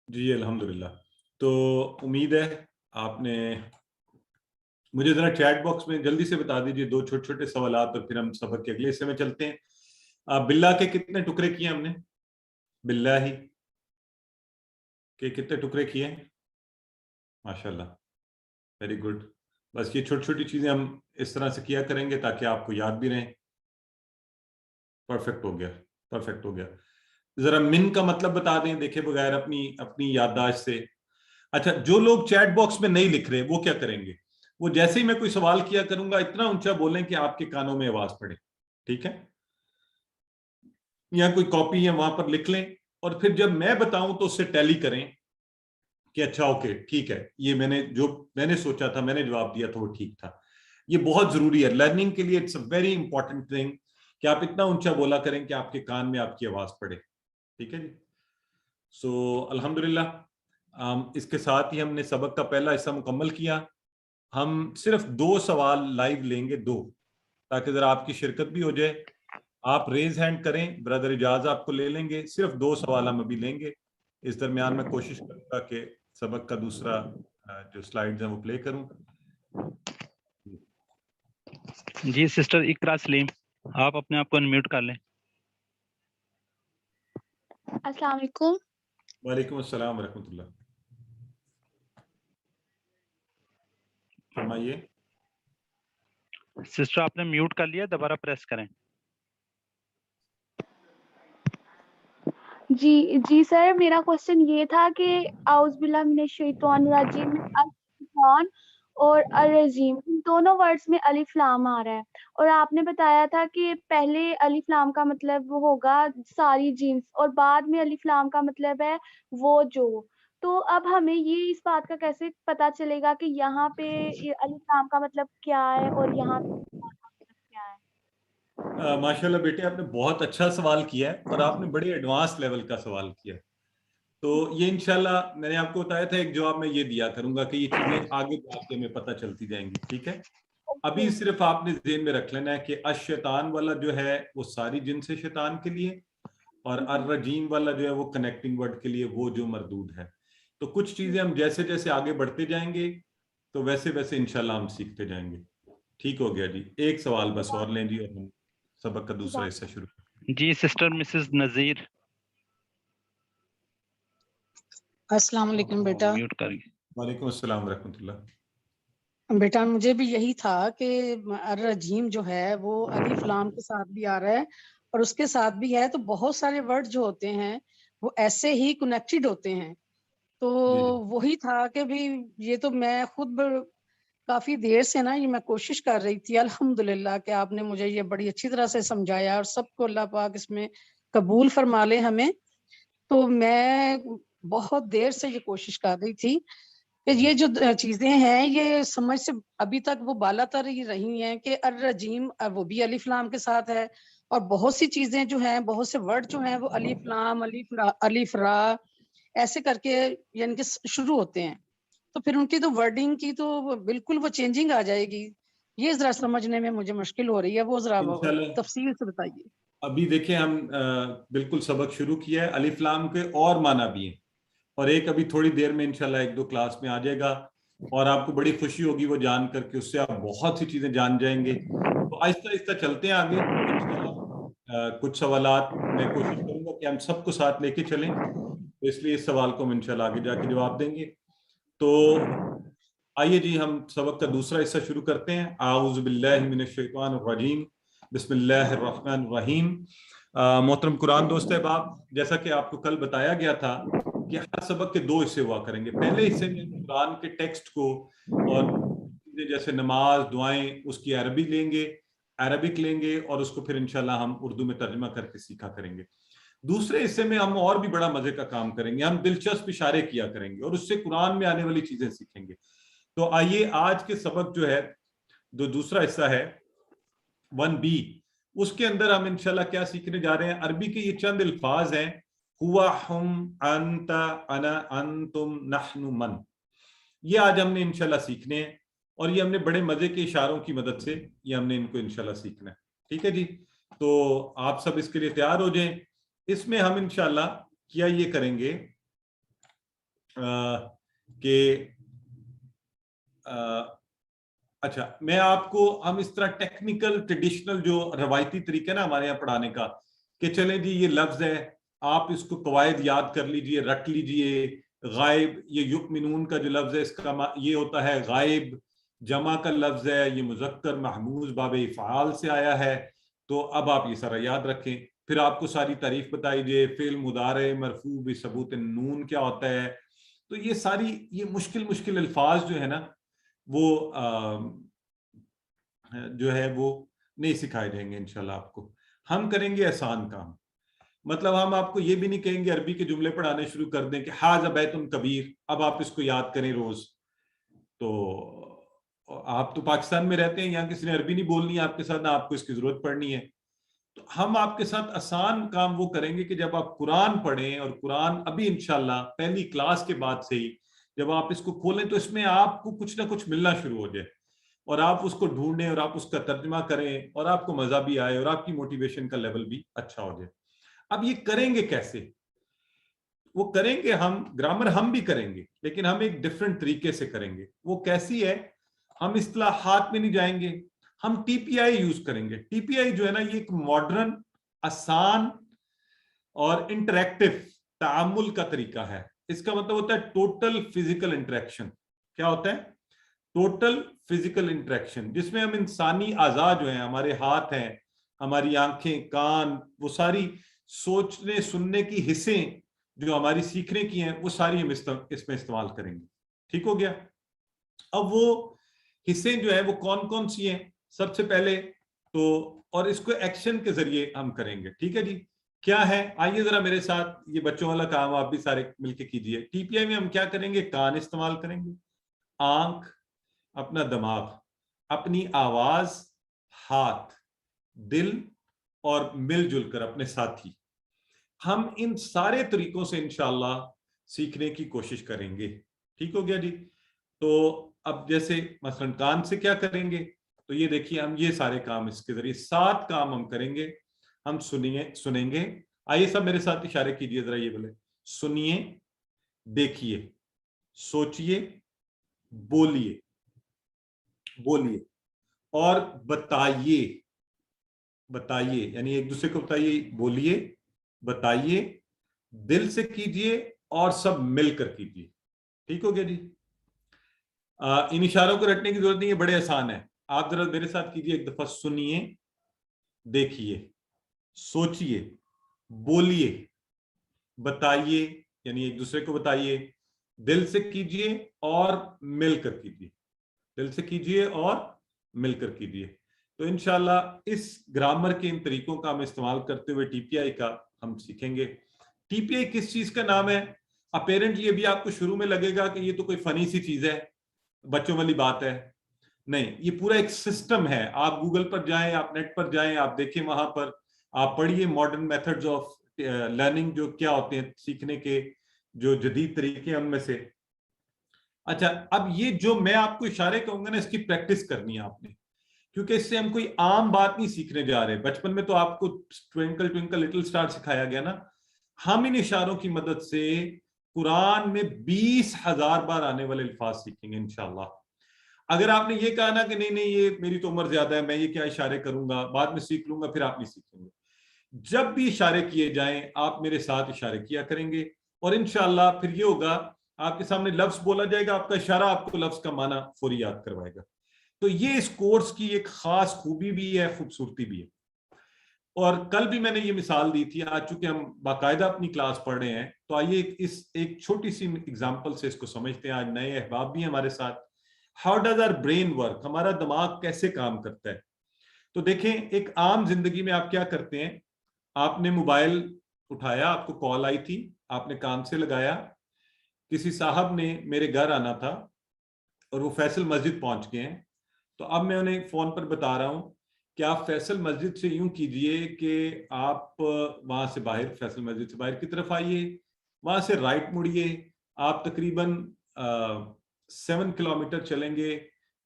A: جی الحمدللہ. تو امید ہے آپ نے، مجھے ذرا چیٹ باکس میں جلدی سے بتا دیجئے 2 چھوٹے چھوٹے سوالات، اور پھر ہم سبق کے اگلے حصے میں چلتے ہیں. باللہ کے کتنے ٹکڑے کیے ہم نے؟ باللہ کے کتنے ٹکڑے کیے؟ ماشاءاللہ، ویری گڈ. بس یہ چھوٹی چھوٹی چیزیں ہم اس طرح سے کیا کریں گے تاکہ آپ کو یاد بھی رہیں. پرفیکٹ ہو گیا، پرفیکٹ ہو گیا. ذرا من کا مطلب بتا دیں، دیکھیں بغیر اپنی یادداشت سے. اچھا، جو لوگ چیٹ باکس میں نہیں لکھ رہے وہ کیا کریں گے؟ وہ جیسے ہی میں کوئی سوال کیا کروں گا اتنا اونچا بولیں کہ آپ کے کانوں میں آواز پڑے. ٹھیک ہے؟ یا کوئی کاپی ہے وہاں پر لکھ لیں، اور پھر جب میں بتاؤں تو اس سے ٹیلی کریں کہ اچھا اوکے ٹھیک ہے، یہ میں نے سوچا تھا، میں نے جواب دیا تھا، وہ ٹھیک تھا. یہ بہت ضروری ہے لرننگ کے لیے. It's a very important thing کہ آپ اتنا اونچا بولا کریں کہ آپ کے کان میں آپ کی آواز پڑے. ٹھیک ہے جی. سو الحمدللہ، اس کے ساتھ ہی ہم نے سبق کا پہلا حصہ مکمل کیا. ہم صرف 2 سوال لائیو لیں گے، 2، تاکہ ذرا آپ کی شرکت بھی ہو جائے. آپ ریز ہینڈ کریں، برادر اجاز آپ کو لے لیں گے. صرف 2 سوال ہم ابھی لیں گے. اس درمیان میں کوشش کروں گا کہ سبق کا دوسرا جو سلائیڈز ہیں وہ پلے کروں.
C: جی سسٹر اقرا سلیم، آپ اپنے آپ کو انمیوٹ کر لیں.
D: السلام علیکم.
A: وعلیکم السلام ورحمۃ اللہ. فرمائیے.
C: سسٹر آپ نے میوٹ کر لیا، دوبارہ پریس کریں.
D: جی سر، میرا کوشچن یہ تھا کہ اعوذ باللہ من الشیطان الرجیم میں الشیطان اور الرجیم ان دونوں ورڈز میں الف لام آ رہا ہے، اور آپ نے بتایا تھا کہ پہلے الف لام کا مطلب ہوگا ساری جنس، اور بعد میں الف لام کا مطلب ہے وہ جو. تو اب ہمیں یہ اس بات کا کیسے پتا چلے گا کہ یہاں پہ الف لام کا مطلب کیا ہے اور یہاں پہ مطلب کیا ہے؟
A: ماشاءاللہ بیٹے، آپ نے بہت اچھا سوال کیا ہے، اور آپ نے بڑے ایڈوانس لیول کا سوال کیا. تو یہ انشاءاللہ میں نے آپ کو بتایا تھا ایک جواب میں یہ دیا کروں گا کہ یہ چیزیں آگے جا کے ہمیں پتہ چلتی جائیں گی. ٹھیک ہے؟ ابھی صرف آپ نے ذہن میں رکھ لینا ہے کہ الشیطان والا جو ہے وہ ساری جنس شیطان کے لیے، اور الرجیم والا جو ہے وہ کنیکٹنگ ورڈ کے لیے، وہ جو مردود ہے. تو کچھ چیزیں ہم جیسے جیسے آگے بڑھتے جائیں گے تو ویسے ویسے انشاءاللہ ہم سیکھتے جائیں گے. ٹھیک ہو گیا جی. ایک سوال بس اور لیں جی اور ہم سبق کا دوسرا حصہ شروع.
C: جی سسٹر مسز نذیر.
E: السلام علیکم بیٹا.
C: میوٹ کریے.
A: وعلیکم السلام ورحمۃ اللہ.
E: بیٹا مجھے بھی یہی تھا کہ الرجیم جو ہے وہ الف لام کے ساتھ بھی آ رہا ہے اور اس کے ساتھ بھی ہے، تو بہت سارے ورڈ جو ہوتے ہیں وہ ایسے ہی کنیکٹڈ ہوتے ہیں. تو وہی تھا کہ بھی یہ تو میں خود کافی دیر سے نا یہ میں کوشش کر رہی تھی. الحمدللہ کہ آپ نے مجھے یہ بڑی اچھی طرح سے سمجھایا اور سب کو اللہ پاک اس میں قبول فرما لے ہمیں. تو میں بہت دیر سے یہ کوشش کر رہی تھی کہ یہ جو چیزیں ہیں یہ سمجھ سے ابھی تک وہ بالا تر ہی رہی ہیں کہ الرجیم وہ بھی الف لام کے ساتھ ہے، اور بہت سی چیزیں جو ہیں، بہت سے ورڈ جو ہیں وہ الف لام الف را ایسے کر کے یعنی کہ شروع ہوتے ہیں. تو پھر ان کی تو ورڈنگ کی تو بالکل وہ چینجنگ آ جائے گی. یہ ذرا سمجھنے میں مجھے مشکل ہو رہی ہے، وہ ذرا تفصیل سے بتائیے.
A: ابھی دیکھیں ہم بالکل سبق شروع کیا ہے. الف لام کے اور معنی بھی ہیں اور ایک ابھی تھوڑی دیر میں انشاءاللہ 1-2 کلاس میں آ جائے گا اور آپ کو بڑی خوشی ہوگی وہ جان کر کے، اس سے آپ بہت سی چیزیں جان جائیں گے. تو آہستہ آہستہ چلتے ہیں آگے. کچھ سوالات میں کوشش کروں گا کہ ہم سب کو ساتھ لے کے چلیں، تو اس لیے اس سوال کو ہم انشاءاللہ آگے جا کے جواب دیں گے. تو آئیے جی ہم سبق کا دوسرا حصہ شروع کرتے ہیں. اعوذ باللہ من الشیطان الرجیم، بسم اللہ الرحمن الرحیم. محترم قرآن دوست احباب، جیسا کہ آپ کو کل بتایا گیا تھا کہ ہر سبق کے 2 حصے ہوا کریں گے. پہلے حصے میں قرآن کے ٹیکسٹ کو اور جیسے نماز، دعائیں، اس کی عربی لیں گے، عربک لیں گے اور اس کو پھر انشاءاللہ ہم اردو میں ترجمہ کر کے سیکھا کریں گے. دوسرے حصے میں ہم اور بھی بڑا مزے کا کام کریں گے. ہم دلچسپ اشارے کیا کریں گے اور اس سے قرآن میں آنے والی چیزیں سیکھیں گے. تو آئیے آج کے سبق جو ہے جو دوسرا حصہ ہے 1B، اس کے اندر ہم انشاءاللہ کیا سیکھنے جا رہے ہیں. عربی کے یہ چند الفاظ ہیں، ہوا، ہم، انت، انا، انتم، نحن، من. یہ آج ہم نے انشاءاللہ سیکھنے ہیں اور یہ ہم نے بڑے مزے کے اشاروں کی مدد سے یہ ہم نے ان کو انشاءاللہ سیکھنا ہے. ٹھیک ہے جی. تو آپ سب اس کے لیے تیار ہو جائیں. اس میں ہم انشاءاللہ کیا یہ کریں گے کہ اچھا میں آپ کو ہم اس طرح ٹیکنیکل ٹریڈیشنل جو روایتی طریقہ نا ہمارے یہاں پڑھانے کا کہ چلیں جی یہ لفظ ہے، آپ اس کو قواعد یاد کر لیجئے، رٹ لیجئے. غائب، یہ یؤمنون کا جو لفظ ہے اس کا یہ ہوتا ہے غائب، جمع کا لفظ ہے، یہ مذکر محموز باب افعال سے آیا ہے. تو اب آپ یہ سارا یاد رکھیں. پھر آپ کو ساری تعریف بتائی جائے، فعل مضارع مرفوع بثبوت النون کیا ہوتا ہے. تو یہ ساری یہ مشکل الفاظ جو ہے نا وہ جو ہے وہ نہیں سکھائے جائیں گے انشاءاللہ. آپ کو ہم کریں گے آسان کام. مطلب ہم آپ کو یہ بھی نہیں کہیں گے عربی کے جملے پڑھانے شروع کر دیں کہ ھذا بیت کبیر، اب آپ اس کو یاد کریں روز. تو آپ تو پاکستان میں رہتے ہیں، یہاں کسی نے عربی نہیں بولنی ہے آپ کے ساتھ، نہ آپ کو اس کی ضرورت پڑنی ہے. تو ہم آپ کے ساتھ آسان کام وہ کریں گے کہ جب آپ قرآن پڑھیں، اور قرآن ابھی انشاءاللہ پہلی کلاس کے بعد سے ہی جب آپ اس کو کھولیں تو اس میں آپ کو کچھ نہ کچھ ملنا شروع ہو جائے اور آپ اس کو ڈھونڈیں اور آپ اس کا ترجمہ کریں اور آپ کو مزہ بھی آئے اور آپ کی موٹیویشن کا لیول بھی اچھا ہو جائے. اب یہ کریں گے کیسے؟ وہ کریں گے ہم گرامر ہم بھی کریں گے لیکن ہم ایک ڈیفرنٹ طریقے سے کریں گے. وہ کیسی ہے؟ ہم اصطلاحات میں نہیں جائیں گے، ہم ٹی پی آئی یوز کریں گے. ٹی پی آئی جو ہے نا یہ ایک ماڈرن، آسان اور انٹریکٹیو تعامل کا طریقہ ہے. اس کا مطلب ہوتا ہے ٹوٹل فزیکل انٹریکشن. کیا ہوتا ہے؟ ٹوٹل فزیکل انٹریکشن، جس میں ہم انسانی اعضاء جو ہیں، ہمارے ہاتھ ہیں، ہماری آنکھیں، کان، وہ ساری سوچنے سننے کی حصیں جو ہماری سیکھنے کی ہیں وہ ساری ہم اس میں استعمال کریں گے. ٹھیک ہو گیا؟ اب وہ حصیں جو ہیں وہ کون کون سی ہیں؟ سب سے پہلے تو، اور اس کو ایکشن کے ذریعے ہم کریں گے. ٹھیک ہے جی. کیا ہے؟ آئیے ذرا میرے ساتھ، یہ بچوں والا کام آپ بھی سارے مل کے کیجئے. ٹی پی آئی میں ہم کیا کریں گے؟ کان استعمال کریں گے، آنکھ، اپنا دماغ، اپنی آواز، ہاتھ، دل اور مل جل کر اپنے ساتھی. ہم ان سارے طریقوں سے انشاءاللہ سیکھنے کی کوشش کریں گے. ٹھیک ہو گیا جی. تو اب جیسے مثلا کان سے کیا کریں گے؟ تو یہ دیکھیے ہم یہ سارے کام اس کے ذریعے 7 کام ہم کریں گے. ہم سنیں گے. آئیے سب میرے ساتھ اشارے کیجئے ذرا، یہ بولے سنیے، دیکھیے، سوچئے، بولیے، بولیے اور بتائیے. بتائیے یعنی ایک دوسرے کو بتائیے, بولیے, بتائیے, دل سے کیجئے اور سب مل کر کیجئے. ٹھیک ہو گیا جی؟ ان اشاروں کو رٹنے کی ضرورت نہیں ہے, بڑے آسان ہے. آپ ذرا میرے ساتھ کیجئے ایک دفعہ, سنیے, دیکھیے, سوچئے, بولیے, بتائیے یعنی ایک دوسرے کو بتائیے, دل سے کیجئے اور مل کر کیجئے. دل سے کیجئے اور مل کر کیجئے. تو انشاءاللہ اس گرامر کے ان طریقوں کا ہم استعمال کرتے ہوئے ٹی پی آئی کا ہم سیکھیں گے. ٹی پی آئی کس چیز کا نام ہے؟ اپیرنٹلی ابھی آپ کو شروع میں لگے گا کہ یہ تو کوئی فنی سی چیز ہے, بچوں والی بات ہے. نہیں, یہ پورا ایک سسٹم ہے. آپ گوگل پر جائیں, آپ نیٹ پر جائیں, آپ دیکھیں, وہاں پر آپ پڑھیے ماڈرن میتھڈز آف لرننگ, جو کیا ہوتے ہیں سیکھنے کے جو جدید طریقے ان میں سے. اچھا, اب یہ جو میں آپ کو اشارے کہوں گا نا, اس کی پریکٹس کرنی ہے آپ نے, کیونکہ اس سے ہم کوئی عام بات نہیں سیکھنے جا رہے. بچپن میں تو آپ کو ٹوینکل ٹوینکل لٹل سٹار سکھایا گیا نا. ہم ان اشاروں کی مدد سے قرآن میں 20,000 بار آنے والے الفاظ سیکھیں گے انشاءاللہ. اگر آپ نے یہ کہا نا کہ نہیں یہ میری تو عمر زیادہ ہے, میں یہ کیا اشارے کروں گا, بعد میں سیکھ لوں گا, پھر آپ نہیں سیکھیں گے. جب بھی اشارے کیے جائیں آپ میرے ساتھ اشارے کیا کریں گے, اور انشاءاللہ پھر یہ ہوگا آپ کے سامنے لفظ بولا جائے گا, آپ کا اشارہ آپ کو لفظ کا معنی فوری یاد کروائے گا. تو یہ اس کورس کی ایک خاص خوبی بھی ہے, خوبصورتی بھی ہے. اور کل بھی میں نے یہ مثال دی تھی. آج چونکہ ہم باقاعدہ اپنی کلاس پڑھ رہے ہیں, تو آئیے اس ایک چھوٹی سی اگزامپل سے اس کو سمجھتے ہیں. آج نئے احباب بھی ہیں ہمارے ساتھ. How does our brain work, ہمارا دماغ کیسے کام کرتا ہے. تو دیکھیں, ایک عام زندگی میں آپ کیا کرتے ہیں, آپ نے موبائل اٹھایا, آپ کو کال آئی تھی, آپ نے کان سے لگایا, کسی صاحب نے میرے گھر آنا تھا اور وہ فیصل مسجد پہنچ گئے ہیں. تو اب میں انہیں فون پر بتا رہا ہوں کہ آپ فیصل مسجد سے یوں کیجئے کہ آپ وہاں سے باہر, فیصل مسجد سے باہر کی طرف آئیے, وہاں سے رائٹ مڑیے, آپ تقریباً 7 کلومیٹر چلیں گے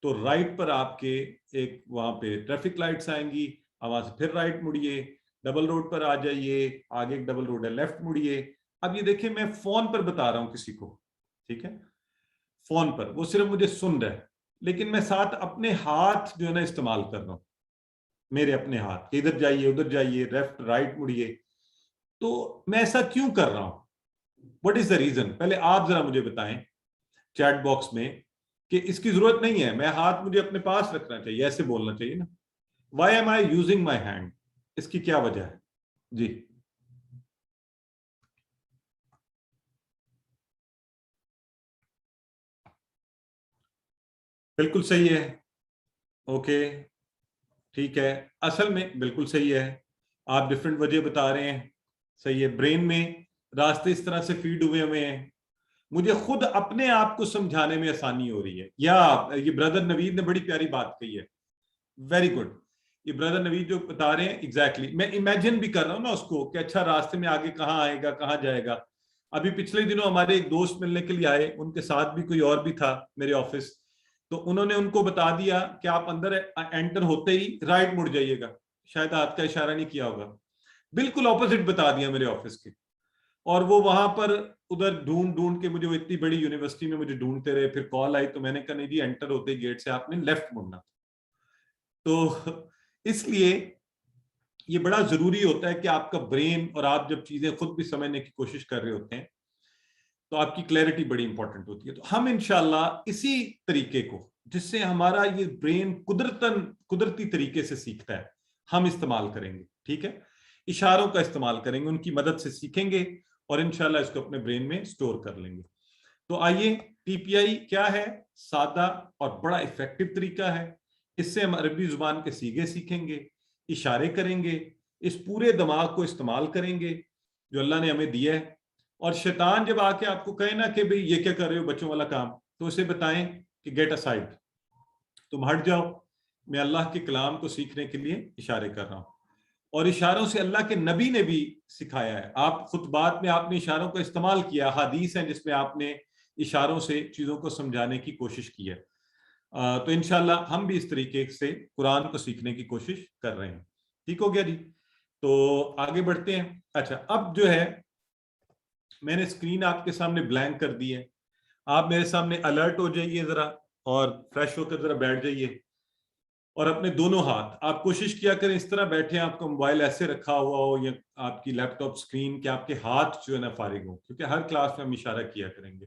A: تو رائٹ پر آپ کے ایک وہاں پہ ٹریفک لائٹس آئیں گی, وہاں سے پھر رائٹ مڑیے, ڈبل روڈ پر آ جائیے, آگے ایک ڈبل روڈ ہے, لیفٹ مڑیے. اب یہ دیکھیں میں فون پر بتا رہا ہوں کسی کو, ٹھیک ہے, فون پر, وہ صرف مجھے سن رہا ہے, لیکن میں ساتھ اپنے ہاتھ جو ہے نا استعمال کر رہا ہوں, میرے اپنے ہاتھ کہ ادھر جائیے, ادھر جائیے, لیفٹ رائٹ مڑیے. تو میں ایسا کیوں کر رہا ہوں, واٹ از دا ریزن؟ پہلے آپ ذرا مجھے بتائیں چیٹ باکس میں کہ اس کی ضرورت نہیں ہے, میں ہاتھ مجھے اپنے پاس رکھنا چاہیے, ایسے بولنا چاہیے نا. Why am I using my hand, اس کی کیا وجہ ہے جی؟ بالکل صحیح ہے, اوکے ٹھیک ہے, اصل میں بالکل صحیح ہے, آپ ڈفرینٹ وجہ بتا رہے ہیں, صحیح ہے. برین میں راستے اس طرح سے فیڈ ہوئے ہیں, مجھے خود اپنے آپ کو سمجھانے میں آسانی ہو رہی ہے. یا یہ بردر نوید نے بڑی پیاری بات کہی ہے, ویری گڈ. یہ بردر نوید جو بتا رہے ہیں ایگزیکٹلی, میں امیجن بھی کر رہا ہوں نا اس کو کہ اچھا راستے میں آگے کہاں آئے گا, کہاں جائے گا. ابھی پچھلے دنوں ہمارے ایک دوست ملنے کے لیے آئے, ان کے ساتھ بھی کوئی اور بھی تھا میرے آفس, تو انہوں نے ان کو بتا دیا کہ آپ اندر انٹر ہوتے ہی رائٹ مڑ جائیے گا. شاید ہاتھ کا اشارہ نہیں کیا ہوگا, بالکل اپوزٹ بتا دیا میرے آفس کے. اور وہ وہاں پر ادھر ڈھونڈ کے مجھے, وہ اتنی بڑی یونیورسٹی میں مجھے ڈھونڈتے رہے. پھر کال آئی تو میں نے کہا نہیں جی, انٹر ہوتے گیٹ سے آپ نے لیفٹ مڑنا. تو اس لیے یہ بڑا ضروری ہوتا ہے کہ آپ کا برین, اور آپ جب چیزیں خود بھی سمجھنے کی کوشش کر رہے ہوتے ہیں تو آپ کی کلیئرٹی بڑی امپورٹنٹ ہوتی ہے. تو ہم انشاءاللہ اسی طریقے کو, جس سے ہمارا یہ برین قدرتی طریقے سے سیکھتا ہے, ہم استعمال کریں گے. ٹھیک ہے, اشاروں کا استعمال کریں گے, ان کی مدد سے سیکھیں گے اور انشاءاللہ اس کو اپنے برین میں سٹور کر لیں گے. تو آئیے, ٹی پی آئی کیا ہے؟ سادہ اور بڑا ایفیکٹو طریقہ ہے. اس سے ہم عربی زبان کے صیغے سیکھیں گے, اشارے کریں گے, اس پورے دماغ کو استعمال کریں گے جو اللہ نے ہمیں دیا ہے. اور شیطان جب آ کے آپ کو کہے نا کہ بھئی یہ کیا کر رہے ہو بچوں والا کام, تو اسے بتائیں کہ گیٹ اسائڈ, تم ہٹ جاؤ, میں اللہ کے کلام کو سیکھنے کے لیے اشارے کر رہا ہوں. اور اشاروں سے اللہ کے نبی نے بھی سکھایا ہے. آپ خطبات میں آپ نے اشاروں کا استعمال کیا, حدیث ہیں جس میں آپ نے اشاروں سے چیزوں کو سمجھانے کی کوشش کی ہے. تو انشاءاللہ ہم بھی اس طریقے سے قرآن کو سیکھنے کی کوشش کر رہے ہیں. ٹھیک ہو گیا جی؟ تو آگے بڑھتے ہیں. اچھا, اب جو ہے میں نے اسکرین آپ کے سامنے بلینک کر دی ہے, آپ میرے سامنے الرٹ ہو جائیے ذرا اور فریش ہو کر ذرا بیٹھ جائیے اور اپنے دونوں ہاتھ آپ کوشش کیا کریں اس طرح بیٹھیں آپ کا موبائل ایسے رکھا ہوا ہو یا آپ کی لیپ ٹاپ اسکرین کہ آپ کے ہاتھ جو ہے نا فارغ ہو, کیونکہ ہر کلاس میں ہم اشارہ کیا کریں گے.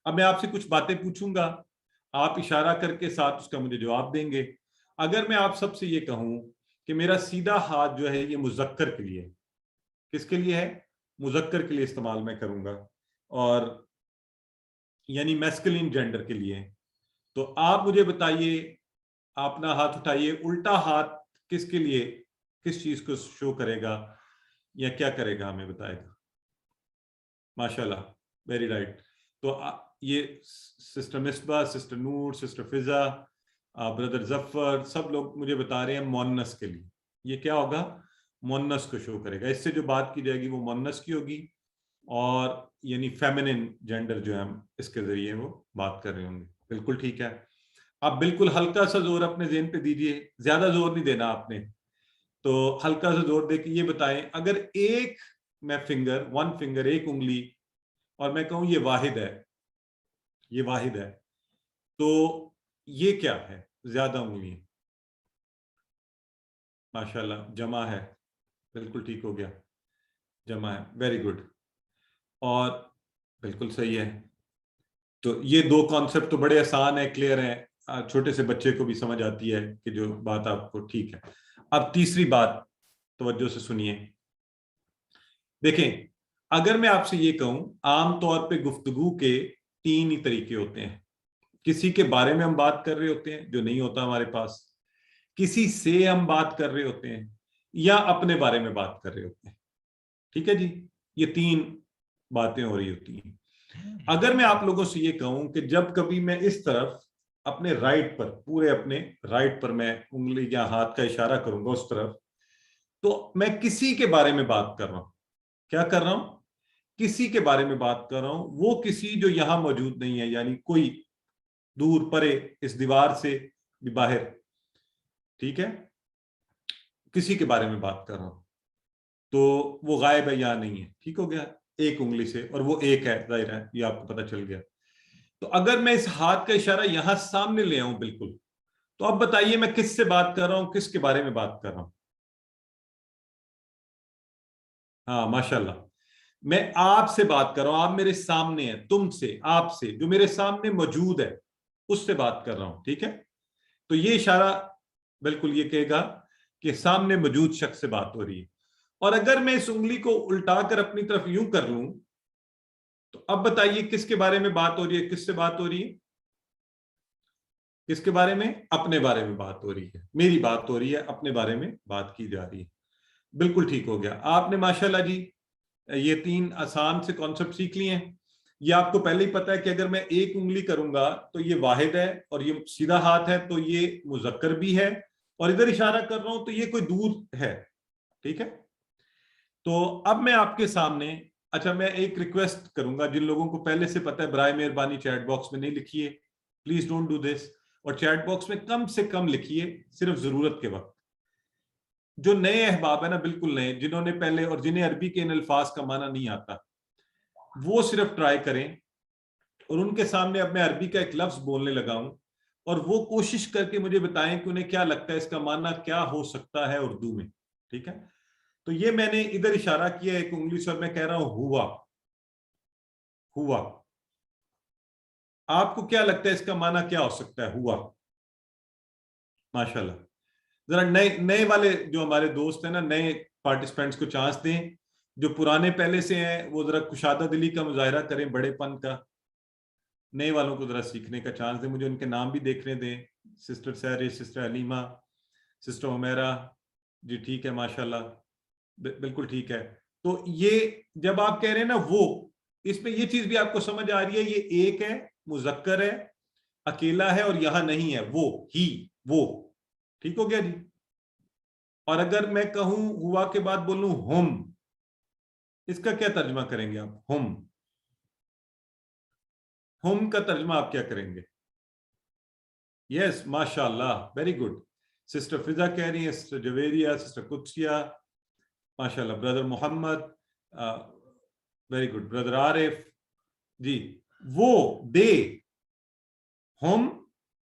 A: اب میں آپ سے کچھ باتیں پوچھوں گا, آپ اشارہ کر کے ساتھ اس کا مجھے جواب دیں گے. اگر میں آپ سب سے یہ کہوں کہ میرا سیدھا ہاتھ جو ہے یہ مذکر کے لیے, کس کے لیے ہے؟ مذکر کے لیے استعمال میں کروں گا, اور یعنی میسکلین جینڈر کے لیے. تو آپ مجھے بتائیے, اپنا ہاتھ اٹھائیے, الٹا ہاتھ کس کے لیے, کس چیز کو شو کرے گا یا کیا کرے گا ہمیں بتائے گا؟ ماشاءاللہ, ویری رائٹ. تو یہ سسٹر مصباح, سسٹر نور, سسٹر فضا, بردر ظفر, سب لوگ مجھے بتا رہے ہیں مونس کے لیے. یہ کیا ہوگا؟ مونس کو شو کرے گا. اس سے جو بات کی جائے گی وہ مونس کی ہوگی, اور یعنی فیمنن جینڈر جو ہے ہم اس کے ذریعے وہ بات کر رہے ہوں گے. بالکل ٹھیک ہے. آپ بالکل ہلکا سا زور اپنے ذہن پہ دیجئے, زیادہ زور نہیں دینا آپ نے, تو ہلکا سا زور دے کے یہ بتائیں, اگر ایک میں فنگر, ون فنگر, ایک انگلی, اور میں کہوں یہ واحد ہے, یہ واحد ہے, تو یہ کیا ہے؟ زیادہ انگلی. ماشاءاللہ جمع ہے, بالکل ٹھیک ہو گیا, جمع ہے, ویری گڈ, اور بالکل صحیح ہے. تو یہ دو کانسیپٹ تو بڑے آسان ہیں, کلیئر ہیں, چھوٹے سے بچے کو بھی سمجھ آتی ہے کہ جو بات آپ کو ٹھیک ہے. اب تیسری بات توجہ سے سنیے. دیکھیں, اگر میں آپ سے یہ کہوں, عام طور پہ گفتگو کے 3 ہی طریقے ہوتے ہیں. کسی کے بارے میں ہم بات کر رہے ہوتے ہیں جو نہیں ہوتا ہمارے پاس, کسی سے ہم بات کر رہے ہوتے ہیں, یا اپنے بارے میں بات کر رہے ہوتے ہیں. ٹھیک ہے جی, یہ 3 باتیں ہو رہی ہوتی ہیں. اگر میں آپ لوگوں سے یہ کہوں کہ جب کبھی میں اس طرف اپنے رائٹ پر, پورے اپنے رائٹ پر میں انگلی یا ہاتھ کا اشارہ کروں گا اس طرف, تو میں کسی کے بارے میں بات کر رہا ہوں. کیا کر رہا ہوں؟ کسی کے بارے میں بات کر رہا ہوں. وہ کسی جو یہاں موجود نہیں ہے, یعنی کوئی دور پرے اس دیوار سے بھی باہر, ٹھیک ہے, کسی کے بارے میں بات کر رہا ہوں, تو وہ غائب ہے, یہاں نہیں ہے. ٹھیک ہو گیا, ایک انگلی سے, اور وہ ایک ہے, ظاہر ہے, یہ آپ کو پتہ چل گیا. تو اگر میں اس ہاتھ کا اشارہ یہاں سامنے لے آؤں بالکل, تو اب بتائیے میں کس سے بات کر رہا ہوں, کس کے بارے میں بات کر رہا ہوں؟ ہاں ماشاءاللہ, میں آپ سے بات کر رہا ہوں. آپ میرے سامنے ہیں, تم سے, آپ سے, جو میرے سامنے موجود ہے, اس سے بات کر رہا ہوں. ٹھیک ہے, تو یہ اشارہ بالکل یہ کہے گا کہ سامنے موجود شخص سے بات ہو رہی ہے. اور اگر میں اس انگلی کو الٹا کر اپنی طرف یوں کر لوں, تو اب بتائیے کس کے بارے میں بات ہو رہی ہے, کس سے بات ہو رہی ہے, کس کے بارے میں؟ اپنے بارے میں بات ہو رہی ہے, میری بات ہو رہی ہے, اپنے بارے میں بات کی جا رہی ہے. بالکل ٹھیک ہو گیا. آپ نے ماشاءاللہ جی یہ 3 آسان سے کانسیپٹ سیکھ لیے ہیں. یہ آپ کو پہلے ہی پتا ہے کہ اگر میں ایک انگلی کروں گا تو یہ واحد ہے, اور یہ سیدھا ہاتھ ہے تو یہ مذکر بھی ہے, اور ادھر اشارہ کر رہا ہوں تو یہ کوئی دور ہے. ٹھیک ہے, تو اب میں آپ کے سامنے, اچھا میں ایک ریکویسٹ کروں گا, جن لوگوں کو پہلے سے پتہ ہے برائے مہربانی چیٹ باکس میں نہیں لکھیے, پلیز ڈونٹ ڈو دس, اور چیٹ باکس میں کم سے کم لکھیے, صرف ضرورت کے وقت. جو نئے احباب ہیں نا, بالکل نئے, جنہوں نے پہلے, اور جنہیں عربی کے ان الفاظ کا معنی نہیں آتا, وہ صرف ٹرائی کریں, اور ان کے سامنے اب میں عربی کا ایک لفظ بولنے لگا ہوں, اور وہ کوشش کر کے مجھے بتائیں کہ انہیں کیا لگتا ہے اس کا معنی کیا ہو سکتا ہے اردو میں. ٹھیک ہے, تو یہ میں نے ادھر اشارہ کیا ایک انگلی سے, اور میں کہہ رہا ہوں ہوا, ہوا. آپ کو کیا لگتا ہے اس کا معنی کیا ہو سکتا ہے ہوا؟ ماشاءاللہ. ذرا نئے والے جو ہمارے دوست ہیں نا, نئے پارٹیسپینٹس کو چانس دیں. جو پرانے پہلے سے ہیں وہ ذرا کشادہ دلی کا مظاہرہ کریں, بڑے پن کا. نئے والوں کو ذرا سیکھنے کا چانس دیں, مجھے ان کے نام بھی دیکھنے دیں. Sister سہری, sister Alima, sister Umera, جی ٹھیک ہے ماشاءاللہ, بالکل ٹھیک ہے. تو یہ جب آپ کہہ رہے ہیں نا وہ, اس میں یہ چیز بھی آپ کو سمجھ آ رہی ہے, یہ ایک ہے, مذکر ہے, اکیلا ہے, اور یہاں نہیں ہے, وہ, ہی, وہ. ٹھیک ہو گیا جی. اور اگر میں کہوں ہوا کے بعد بولوں ہم, اس کا کیا ترجمہ کریں گے آپ؟ ہم کا ترجمہ آپ کیا کریں گے؟ یس ماشاءاللہ, ویری گڈ. سسٹر فضا کہہ رہی ہیں, سسٹر جویریہ, سسٹر قدسیہ, ماشاءاللہ. بردر محمد, ویری گڈ. بردر عارف, جی. وہ, دے, ہم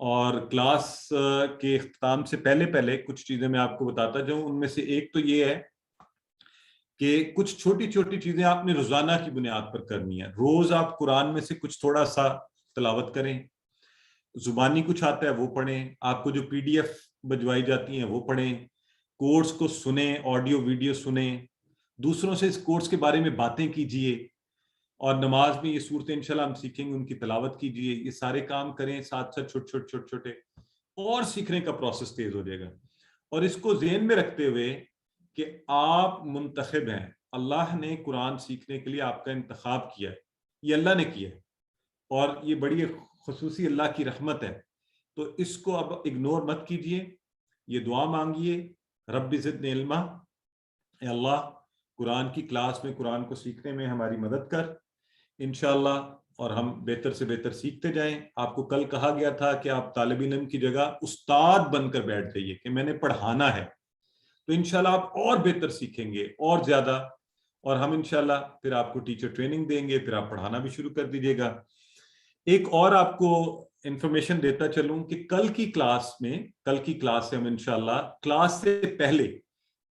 A: اور کلاس کے اختتام سے پہلے کچھ چیزیں میں آپ کو بتاتا جاؤں. ان میں سے ایک تو یہ ہے کہ کچھ چھوٹی چھوٹی چیزیں آپ نے روزانہ کی بنیاد پر کرنی ہے. روز آپ قرآن میں سے کچھ تھوڑا سا تلاوت کریں, زبانی کچھ آتا ہے وہ پڑھیں, آپ کو جو PDF بھجوائی جاتی ہیں وہ پڑھیں, کورس کو سنیں, آڈیو ویڈیو سنیں, دوسروں سے اس کورس کے بارے میں باتیں کیجئے, اور نماز میں یہ صورتیں انشاءاللہ ہم سیکھیں گے ان کی تلاوت کیجئے. یہ سارے کام کریں ساتھ ساتھ چھوٹے اور سیکھنے کا پروسیس تیز ہو جائے گا. اور اس کو ذہن میں رکھتے ہوئے کہ آپ منتخب ہیں, اللہ نے قرآن سیکھنے کے لیے آپ کا انتخاب کیا ہے, یہ اللہ نے کیا ہے, اور یہ بڑی خصوصی اللہ کی رحمت ہے. تو اس کو اب اگنور مت کیجئے. یہ دعا مانگیے, رب زدنی علما, اے اللہ قرآن کی کلاس میں قرآن کو سیکھنے میں ہماری مدد کر انشاءاللہ, اور ہم بہتر سے بہتر سیکھتے جائیں. آپ کو کل کہا گیا تھا کہ آپ طالب علم کی جگہ استاد بن کر بیٹھ جائیے کہ میں نے پڑھانا ہے, تو انشاءاللہ آپ اور بہتر سیکھیں گے اور زیادہ, اور ہم انشاءاللہ پھر آپ کو ٹیچر ٹریننگ دیں گے, پھر آپ پڑھانا بھی شروع کر دیجیے گا. ایک اور آپ کو انفارمیشن دیتا چلوں کہ کل کی کلاس سے ہم انشاءاللہ کلاس سے پہلے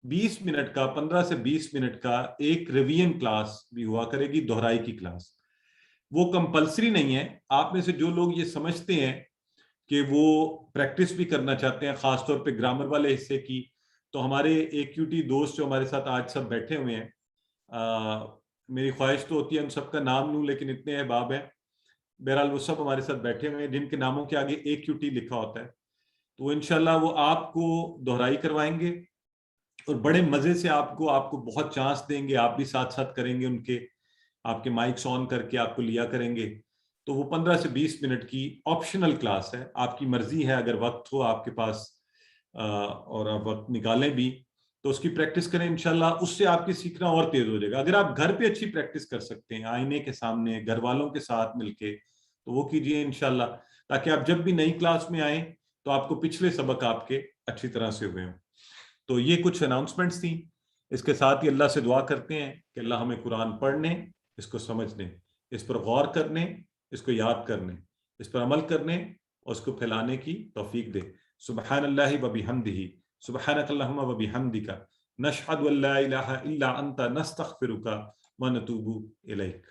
A: 20 منٹ کا 15 سے 20 منٹ کا ایک ریویژن کلاس بھی ہوا کرے گی, دہرائی کی کلاس. وہ کمپلسری نہیں ہے, آپ میں سے جو لوگ یہ سمجھتے ہیں کہ وہ پریکٹس بھی کرنا چاہتے ہیں خاص طور پہ گرامر والے حصے کی, تو ہمارے AQT دوست جو ہمارے ساتھ آج سب بیٹھے ہوئے ہیں, میری خواہش تو ہوتی ہے ہم سب کا نام لوں, لیکن اتنے احباب ہیں, بہرحال وہ سب ہمارے ساتھ بیٹھے ہوئے ہیں جن کے ناموں کے آگے AQT لکھا ہوتا ہے. تو انشاءاللہ وہ آپ کو دہرائی کروائیں گے اور بڑے مزے سے آپ کو بہت چانس دیں گے, آپ بھی ساتھ ساتھ کریں گے, ان کے آپ کے مائکس آن کر کے آپ کو لیا کریں گے. تو وہ 15 سے 20 منٹ کی آپشنل کلاس ہے, آپ کی مرضی ہے, اگر وقت ہو آپ کے پاس اور آپ وقت نکالیں بھی تو اس کی پریکٹس کریں انشاءاللہ, اس سے آپ کی سیکھنا اور تیز ہو جائے گا. اگر آپ گھر پہ اچھی پریکٹس کر سکتے ہیں آئینے کے سامنے گھر والوں کے ساتھ مل کے, تو وہ کیجئے انشاءاللہ, تاکہ آپ جب بھی نئی کلاس میں آئیں تو آپ کو پچھلے سبق آپ کے اچھی طرح سے ہوئے ہوں. تو یہ کچھ اناؤنسمنٹس تھیں. اس کے ساتھ ہی اللہ سے دعا کرتے ہیں کہ اللہ ہمیں قرآن پڑھنے, اس کو سمجھنے, اس پر غور کرنے, اس کو یاد کرنے, اس پر عمل کرنے اور اس کو پھیلانے کی توفیق دے. سبحان اللہ و بحمدہ, سبحانک اللہم و بحمدک, نشہد ان لا الہ الا انت, نستغفرک و نتوب الیک.